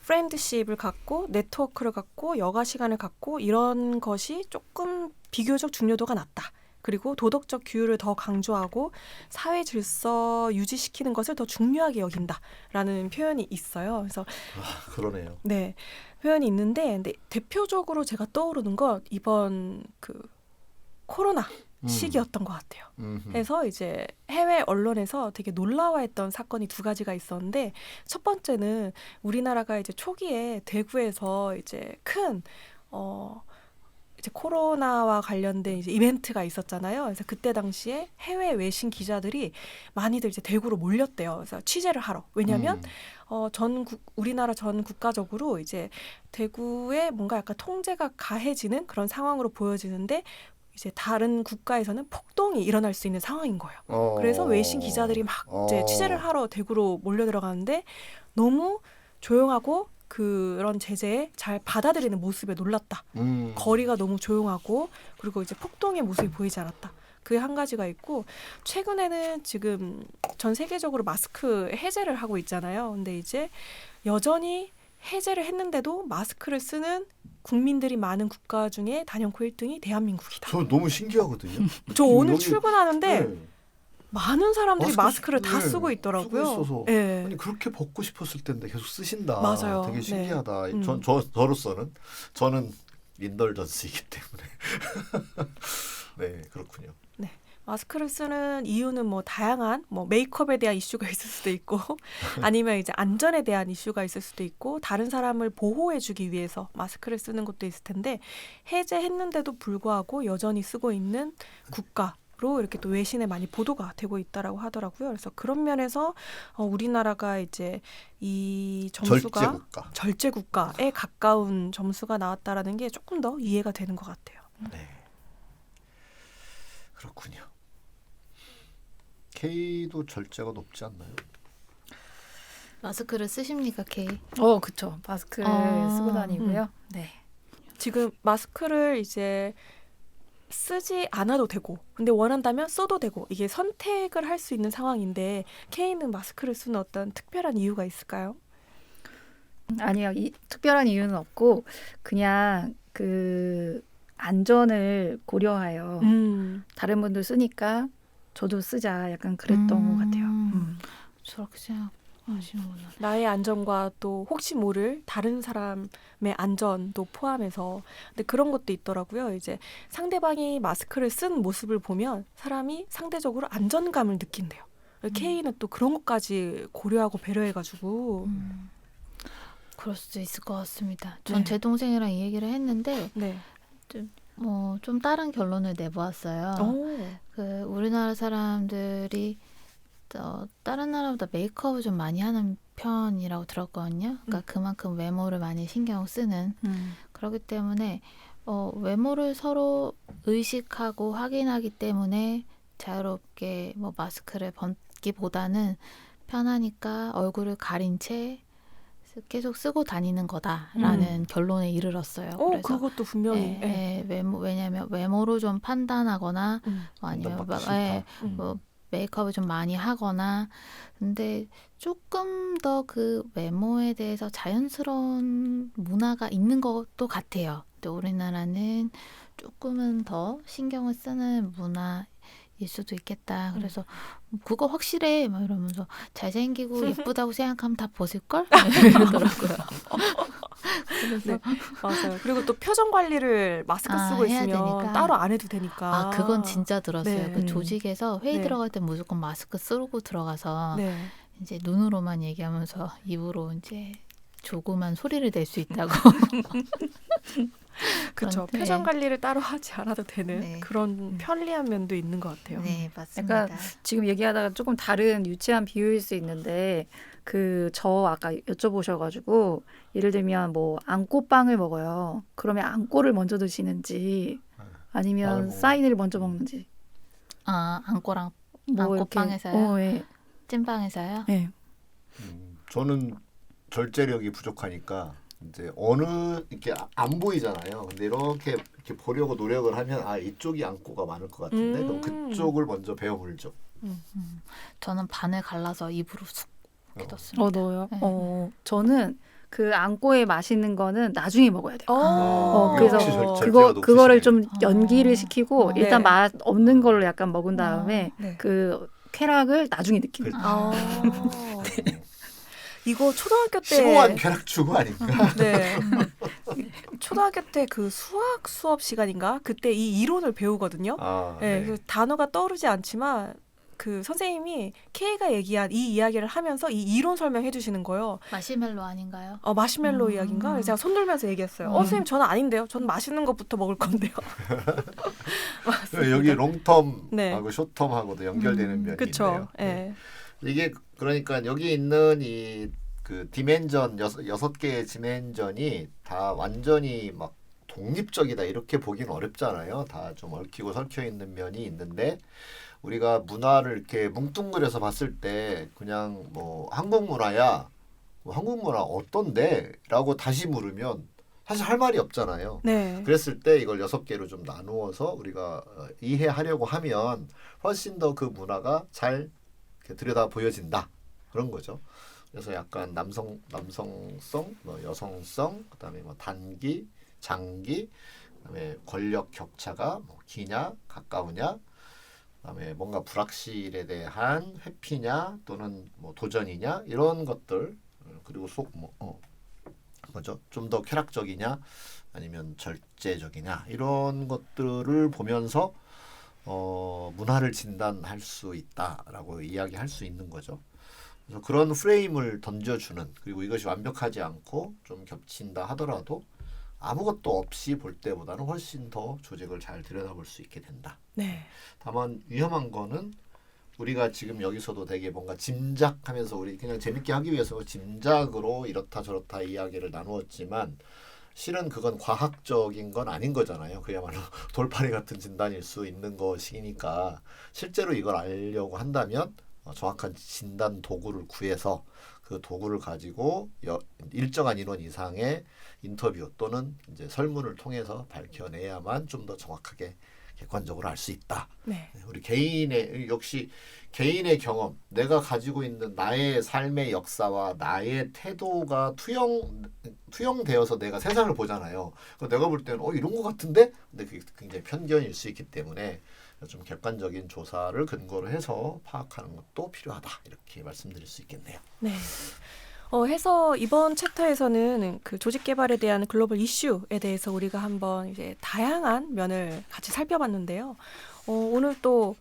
[SPEAKER 1] 프렌드십을 갖고 네트워크를 갖고 여가 시간을 갖고 이런 것이 조금 비교적 중요도가 낮다. 그리고 도덕적 규율을 더 강조하고 사회 질서 유지시키는 것을 더 중요하게 여긴다라는 표현이 있어요. 그래서
[SPEAKER 2] 그러네요.
[SPEAKER 1] 네, 표현이 있는데 근데 대표적으로 제가 떠오르는 건 이번 그 코로나 시기였던 것 같아요. 해서 이제 해외 언론에서 되게 놀라워했던 사건이 두 가지가 있었는데 첫 번째는 우리나라가 이제 초기에 대구에서 이제 큰 이제 코로나와 관련된 이제 이벤트가 있었잖아요. 그래서 그때 당시에 해외 외신 기자들이 많이들 이제 대구로 몰렸대요. 그래서 취재를 하러. 왜냐하면 우리나라 전 국가적으로 이제 대구에 뭔가 약간 통제가 가해지는 그런 상황으로 보여지는데 이제 다른 국가에서는 폭동이 일어날 수 있는 상황인 거예요. 그래서 외신 기자들이 막 이제 취재를 하러 대구로 몰려 들어가는데 너무 조용하고 그런 제재에 잘 받아들이는 모습에 놀랐다. 거리가 너무 조용하고 그리고 이제 폭동의 모습이 보이지 않았다. 그게 한 가지가 있고 최근에는 지금 전 세계적으로 마스크 해제를 하고 있잖아요. 근데 이제 여전히 해제를 했는데도 마스크를 쓰는 국민들이 많은 국가 중에 단연코 1등이 대한민국이다.
[SPEAKER 2] 저 너무 신기하거든요.
[SPEAKER 1] 저 오늘
[SPEAKER 2] 여기-
[SPEAKER 1] 출근하는데
[SPEAKER 2] 네.
[SPEAKER 1] 많은 사람들이
[SPEAKER 2] 마스크
[SPEAKER 1] 마스크를 다
[SPEAKER 2] 네,
[SPEAKER 1] 쓰고 있더라고요.
[SPEAKER 2] 쓰고 있어서.
[SPEAKER 1] 네.
[SPEAKER 2] 아니 그렇게 벗고 싶었을 텐데 계속 쓰신다.
[SPEAKER 1] 맞아요.
[SPEAKER 2] 되게 신기하다.
[SPEAKER 1] 네.
[SPEAKER 2] 저로서는 저는 인덜전스이기 때문에 네 그렇군요.
[SPEAKER 1] 마스크를 쓰는 이유는 뭐 다양한 뭐 메이크업에 대한 이슈가 있을 수도 있고 아니면 이제 안전에 대한 이슈가 있을 수도 있고 다른 사람을 보호해주기 위해서 마스크를 쓰는 것도 있을 텐데 해제했는데도 불구하고 여전히 쓰고 있는 국가로 이렇게 또 외신에 많이 보도가 되고 있다라고 하더라고요. 그래서 그런 면에서 우리나라가 이제 이 점수가 절제 국가에 가까운 점수가 나왔다라는 게 조금 더 이해가 되는 것 같아요.
[SPEAKER 2] 네. 그렇군요. K도 절제가 높지 않나요?
[SPEAKER 3] 마스크를 쓰십니까, K?
[SPEAKER 4] 그쵸. 마스크를
[SPEAKER 3] 아,
[SPEAKER 4] 쓰고 다니고요. 네.
[SPEAKER 1] 지금 마스크를 이제 쓰지 않아도 되고 근데 원한다면 써도 되고 이게 선택을 할 수 있는 상황인데 K는 마스크를 쓰는 어떤 특별한 이유가 있을까요?
[SPEAKER 4] 아니요. 특별한 이유는 없고 그냥 그 안전을 고려하여 다른 분들 쓰니까 저도 쓰자 약간 그랬던 것 같아요.
[SPEAKER 3] 저렇게 생각하시는구나.
[SPEAKER 1] 나의 안전과 또 혹시 모를 다른 사람의 안전도 포함해서 근데 그런 것도 있더라고요. 이제 상대방이 마스크를 쓴 모습을 보면 사람이 상대적으로 안전감을 느낀대요. K는 또 그런 것까지 고려하고 배려해가지고
[SPEAKER 3] 그럴 수도 있을 것 같습니다. 전
[SPEAKER 1] 네.
[SPEAKER 3] 제 동생이랑 이 얘기를 했는데
[SPEAKER 1] 네.
[SPEAKER 3] 좀 다른 결론을 내보았어요. 그 우리나라 사람들이 다른 나라보다 메이크업을 좀 많이 하는 편이라고 들었거든요. 그러니까 그만큼 외모를 많이 신경 쓰는 그렇기 때문에 외모를 서로 의식하고 확인하기 때문에 자유롭게 뭐 마스크를 벗기보다는 편하니까 얼굴을 가린 채 계속 쓰고 다니는 거다라는 결론에 이르렀어요. 그래서
[SPEAKER 1] 그것도 분명히.
[SPEAKER 3] 왜냐하면 외모로 좀 판단하거나 아니면
[SPEAKER 2] 판단받기 싫다.
[SPEAKER 3] 뭐 메이크업을 좀 많이 하거나 근데 조금 더 그 외모에 대해서 자연스러운 문화가 있는 것도 같아요. 근데 우리나라는 조금은 더 신경을 쓰는 문화일 수도 있겠다. 그래서 그거 확실해 막 이러면서 잘생기고 예쁘다고 생각하면 다 벗을걸? 이러더라고요. 그래서
[SPEAKER 1] 네, 맞아요. 그리고 또 표정 관리를 마스크 쓰고
[SPEAKER 3] 해야
[SPEAKER 1] 있으면
[SPEAKER 3] 되니까.
[SPEAKER 1] 따로 안 해도 되니까.
[SPEAKER 3] 그건 진짜 들었어요.
[SPEAKER 1] 네.
[SPEAKER 3] 그 조직에서 회의
[SPEAKER 1] 네.
[SPEAKER 3] 들어갈 때 무조건 마스크 쓰고 들어가서
[SPEAKER 1] 네.
[SPEAKER 3] 이제 눈으로만 얘기하면서 입으로 이제 조그만 소리를 낼 수 있다고.
[SPEAKER 1] 그렇죠.
[SPEAKER 3] 그런데-
[SPEAKER 1] 표정 관리를 따로 하지 않아도 되는
[SPEAKER 3] 네.
[SPEAKER 1] 그런 편리한 면도 있는 것 같아요.
[SPEAKER 3] 네, 맞습니다.
[SPEAKER 4] 약간 지금 얘기하다가 조금 다른 유치한 비유일 수 있는데 저 아까 여쭤보셔가지고 예를 들면 뭐 안꼬빵을 먹어요. 그러면 안꼬를 먼저 드시는지
[SPEAKER 2] 빵을
[SPEAKER 4] 아니면
[SPEAKER 2] 먹어요.
[SPEAKER 4] 사인을 먼저 먹는지
[SPEAKER 3] 안꼬랑
[SPEAKER 4] 뭐 이렇게
[SPEAKER 3] 안꼬빵에서요?
[SPEAKER 4] 예.
[SPEAKER 3] 찐빵에서요?
[SPEAKER 4] 예.
[SPEAKER 2] 저는 절제력이 부족하니까 이제 어느 이렇게 안 보이잖아요. 근데 이렇게 보려고 노력을 하면 이쪽이 안고가 많을 것 같은데 그럼 그쪽을 먼저 베어 물죠.
[SPEAKER 3] 저는 반을 갈라서 입으로 쑥 이렇게 넣습니다.
[SPEAKER 4] 넣어요.
[SPEAKER 3] 네.
[SPEAKER 4] 저는 그 안꼬에 맛있는 거는 나중에 먹어야 돼요. 그래서
[SPEAKER 2] 역시 절제가
[SPEAKER 4] 그거를
[SPEAKER 2] 높으시네.
[SPEAKER 4] 좀 연기를 시키고
[SPEAKER 3] 네.
[SPEAKER 4] 일단 맛 없는 걸로 약간 먹은 다음에
[SPEAKER 1] 네.
[SPEAKER 4] 그 쾌락을 나중에 느끼는 거예요.
[SPEAKER 1] 이거 초등학교 때
[SPEAKER 2] 심오한 쾌락 추구 아닌가?
[SPEAKER 1] 네. 초등학교 때 그 수학 수업 시간인가? 그때 이 이론을 배우거든요. 네,
[SPEAKER 2] 네.
[SPEAKER 1] 그 단어가 떠오르지 않지만 그 선생님이 K가 얘기한 이 이야기를 하면서 이 이론 설명해 주시는 거예요.
[SPEAKER 3] 마시멜로 아닌가요?
[SPEAKER 1] 마시멜로 이야기인가? 그래서 제가 손 들면서 얘기했어요. 선생님 저는 아닌데요. 저는 맛있는 것부터 먹을 건데요.
[SPEAKER 2] 여기 롱텀하고
[SPEAKER 1] 네.
[SPEAKER 2] 숏텀하고도 연결되는 면이
[SPEAKER 1] 그렇죠.
[SPEAKER 2] 있네요. 이게 그러니까 여기 있는 이 그 디멘전 여섯 개의 디멘전이 다 완전히 막 독립적이다 이렇게 보기는 어렵잖아요. 다 좀 얽히고 설켜 있는 면이 있는데 우리가 문화를 이렇게 뭉뚱그려서 봤을 때 그냥 뭐 한국 문화야, 한국 문화 어떤데?라고 다시 물으면 사실 할 말이 없잖아요.
[SPEAKER 1] 네.
[SPEAKER 2] 그랬을 때 이걸 6개로 좀 나누어서 우리가 이해하려고 하면 훨씬 더 그 문화가 잘 이렇게 들여다 보여진다 그런 거죠. 그래서 약간 남성성, 뭐 여성성, 그다음에 뭐 단기, 장기, 그다음에 권력 격차가 뭐 기냐, 가까우냐, 그다음에 뭔가 불확실에 대한 회피냐 또는 뭐 도전이냐 이런 것들 그리고 뭐죠? 좀 더 쾌락적이냐 아니면 절제적이냐 이런 것들을 보면서 문화를 진단할 수 있다라고 이야기할 수 있는 거죠. 그래서 그런 프레임을 던져주는 그리고 이것이 완벽하지 않고 좀 겹친다 하더라도 아무것도 없이 볼 때보다는 훨씬 더 조직을 잘 들여다볼 수 있게 된다.
[SPEAKER 1] 네.
[SPEAKER 2] 다만 위험한 거는 우리가 지금 여기서도 되게 뭔가 짐작하면서 우리 그냥 재밌게 하기 위해서 짐작으로 이렇다 저렇다 이야기를 나누었지만 실은 그건 과학적인 건 아닌 거잖아요. 그야말로 돌팔이 같은 진단일 수 있는 것이니까 실제로 이걸 알려고 한다면 정확한 진단 도구를 구해서 그 도구를 가지고 일정한 인원 이상의 인터뷰 또는 이제 설문을 통해서 밝혀내야만 좀 더 정확하게 객관적으로 알 수 있다.
[SPEAKER 1] 네.
[SPEAKER 2] 우리 역시 개인의 경험, 내가 가지고 있는 나의 삶의 역사와 나의 태도가 투영되어서 내가 세상을 보잖아요. 내가 볼 때는 이런 것 같은데, 근데 그게 굉장히 편견일 수 있기 때문에 좀 객관적인 조사를 근거로 해서 파악하는 것도 필요하다 이렇게 말씀드릴 수 있겠네요.
[SPEAKER 1] 네. 해서 이번 챕터에서는 그 조직 개발에 대한 글로벌 이슈에 대해서 우리가 한번 이제 다양한 면을 같이 살펴봤는데요. 오늘 또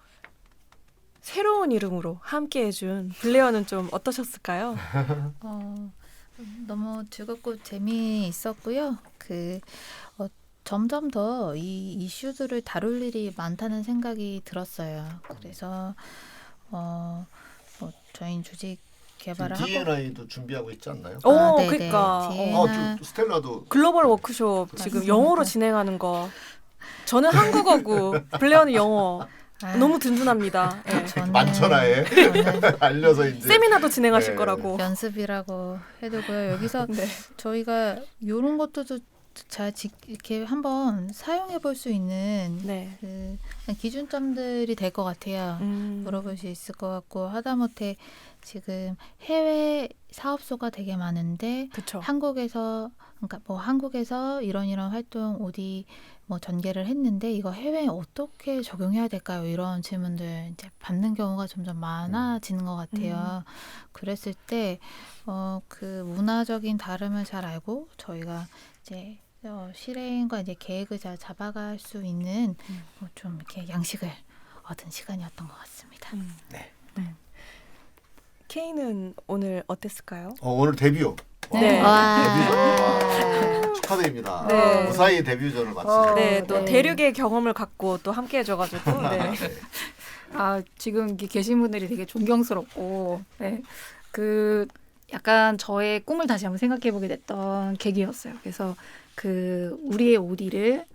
[SPEAKER 1] 새로운 이름으로 함께해준 블레어는 좀 어떠셨을까요?
[SPEAKER 3] 너무 즐겁고 재미있었고요. 점점 더 이 이슈들을 다룰 일이 많다는 생각이 들었어요. 그래서 저희 조직 개발을 하고
[SPEAKER 2] D&I도 준비하고 있지 않나요?
[SPEAKER 1] 오,
[SPEAKER 3] 네네.
[SPEAKER 1] 그러니까.
[SPEAKER 3] D&I.
[SPEAKER 2] 스텔라도
[SPEAKER 1] 글로벌 워크숍 지금
[SPEAKER 3] 맞습니다.
[SPEAKER 1] 영어로 진행하는 거. 저는 한국어고 블레어는 영어.
[SPEAKER 3] 아,
[SPEAKER 1] 너무 든든합니다. 예.
[SPEAKER 3] 저는-
[SPEAKER 2] 만천하에
[SPEAKER 3] 저는
[SPEAKER 2] 알려서 이제
[SPEAKER 1] 세미나도 진행하실
[SPEAKER 2] 네.
[SPEAKER 1] 거라고.
[SPEAKER 3] 연습이라고 해두고요. 여기서
[SPEAKER 1] 네.
[SPEAKER 3] 저희가 이런 것도 이렇게 한번 사용해 볼 수 있는
[SPEAKER 1] 네.
[SPEAKER 3] 그 기준점들이 될 것 같아요. 물어볼 수 있을 것 같고 하다못해 지금 해외 사업소가 되게 많은데
[SPEAKER 1] 그렇죠.
[SPEAKER 3] 한국에서 그러니까 뭐 한국에서 이런 활동 어디 뭐 전개를 했는데 이거 해외에 어떻게 적용해야 될까요? 이런 질문들 이제 받는 경우가 점점 많아지는 것 같아요. 그랬을 때 그 문화적인 다름을 잘 알고 저희가 이제 실행과 이제 계획을 잘 잡아갈 수 있는 좀 이렇게 양식을 얻은 시간이었던 것 같습니다.
[SPEAKER 2] 네.
[SPEAKER 1] K는 오늘 어땠을까요?
[SPEAKER 2] 오늘 데뷔.
[SPEAKER 1] 네.
[SPEAKER 2] 데뷔전 축하드립니다.
[SPEAKER 1] 네.
[SPEAKER 2] 무사히 데뷔전을 마치죠.
[SPEAKER 1] 네, 또
[SPEAKER 4] 네.
[SPEAKER 1] 대륙의 경험을 갖고 또 함께 해줘가지고. 네.
[SPEAKER 4] 아, 지금 여기 계신 분들이 되게 존경스럽고, 네. 그 약간 저의 꿈을 다시 한번 생각해보게 됐던 계기였어요. 그래서 그 우리의 오디를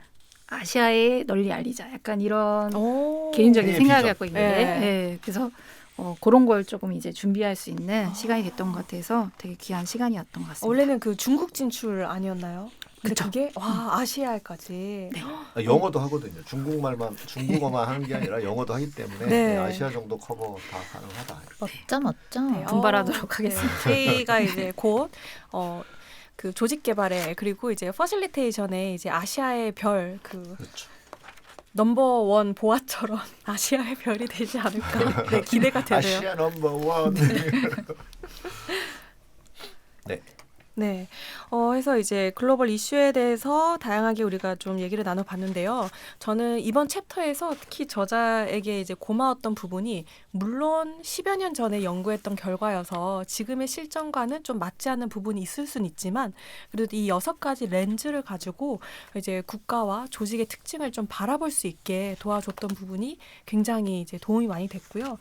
[SPEAKER 4] 아시아에 널리 알리자. 약간 이런
[SPEAKER 1] 오.
[SPEAKER 4] 개인적인
[SPEAKER 2] 네,
[SPEAKER 4] 생각을
[SPEAKER 2] 비전.
[SPEAKER 4] 갖고 있는데,
[SPEAKER 1] 네.
[SPEAKER 4] 네. 그래서 그런 걸 조금 이제 준비할 수 있는 시간이 됐던 것 같아서 되게 귀한 시간이었던 것 같습니다.
[SPEAKER 1] 원래는 그 중국 진출 아니었나요? 근데
[SPEAKER 4] 그쵸.
[SPEAKER 1] 그게 와 아시아까지.
[SPEAKER 4] 네.
[SPEAKER 2] 영어도 하거든요. 중국어만 하는 게 아니라 영어도 하기 때문에
[SPEAKER 1] 네.
[SPEAKER 2] 네, 아시아 정도 커버 다 가능하다. 이렇게.
[SPEAKER 3] 멋져.
[SPEAKER 1] 네,
[SPEAKER 4] 분발하도록 하겠습니다.
[SPEAKER 1] 저희가 이제 곧 그 조직 개발에 그리고 이제 퍼실리테이션에 이제 아시아의 별 그
[SPEAKER 2] 그렇죠.
[SPEAKER 1] 넘버원 보아처럼 아시아의 별이 되지 않을까. 네, 기대가 되네요.
[SPEAKER 2] 아시아 넘버 원. 네.
[SPEAKER 1] 네. 해서 이제 글로벌 이슈에 대해서 다양하게 우리가 좀 얘기를 나눠봤는데요. 저는 이번 챕터에서 특히 저자에게 이제 고마웠던 부분이 물론 10여 년 전에 연구했던 결과여서 지금의 실정과는 좀 맞지 않는 부분이 있을 수는 있지만 그래도 이 6가지 렌즈를 가지고 이제 국가와 조직의 특징을 좀 바라볼 수 있게 도와줬던 부분이 굉장히 이제 도움이 많이 됐고요.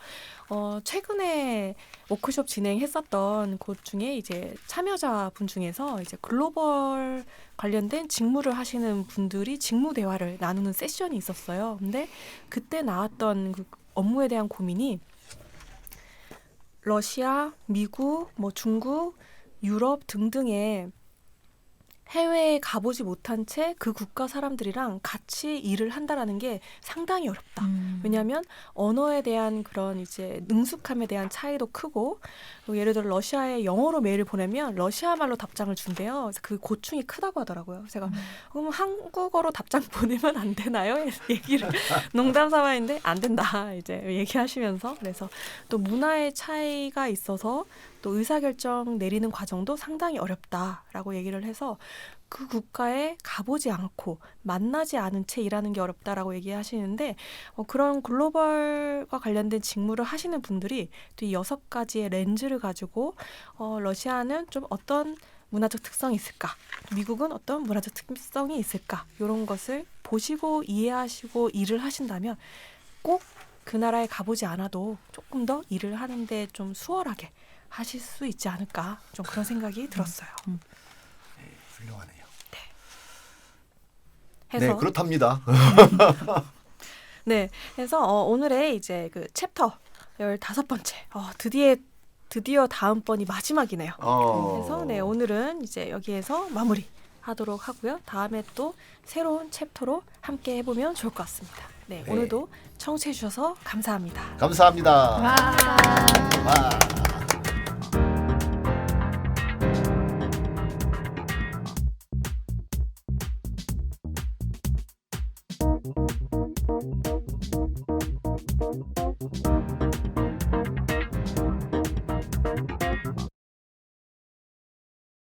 [SPEAKER 1] 최근에 워크숍 진행했었던 곳 중에 이제 참여자분 중에서 이제 글로벌 관련된 직무를 하시는 분들이 직무 대화를 나누는 세션이 있었어요. 근데 그때 나왔던 그 업무에 대한 고민이 러시아, 미국, 뭐 중국, 유럽 등등의 해외에 가보지 못한 채 그 국가 사람들이랑 같이 일을 한다라는 게 상당히 어렵다. 왜냐하면 언어에 대한 그런 이제 능숙함에 대한 차이도 크고 예를 들어 러시아에 영어로 메일을 보내면 러시아 말로 답장을 준대요. 그래서 그 고충이 크다고 하더라고요. 제가 그럼 한국어로 답장 보내면 안 되나요? 얘기를 농담 삼아 했는데 안 된다 이제 얘기하시면서 그래서 또 문화의 차이가 있어서 또 의사결정 내리는 과정도 상당히 어렵다라고 얘기를 해서 그 국가에 가보지 않고 만나지 않은 채 일하는 게 어렵다라고 얘기하시는데 그런 글로벌과 관련된 직무를 하시는 분들이 또 이 6가지의 렌즈를 가지고 러시아는 좀 어떤 문화적 특성이 있을까? 미국은 어떤 문화적 특성이 있을까? 이런 것을 보시고 이해하시고 일을 하신다면 꼭 그 나라에 가보지 않아도 조금 더 일을 하는데 좀 수월하게 하실 수 있지 않을까? 좀 그런 생각이 들었어요.
[SPEAKER 2] 훌륭하네요.
[SPEAKER 1] 해서
[SPEAKER 2] 네, 그렇답니다.
[SPEAKER 1] 네, 그래서 오늘의 이제 그 챕터 15번째. 드디어 다음번이 마지막이네요. 그래서 네, 오늘은 이제 여기에서 마무리하도록 하고요. 다음에 또 새로운 챕터로 함께 해보면 좋을 것 같습니다. 네,
[SPEAKER 2] 네.
[SPEAKER 1] 오늘도 청취해 주셔서 감사합니다.
[SPEAKER 2] 감사합니다.
[SPEAKER 4] 와.
[SPEAKER 2] 와.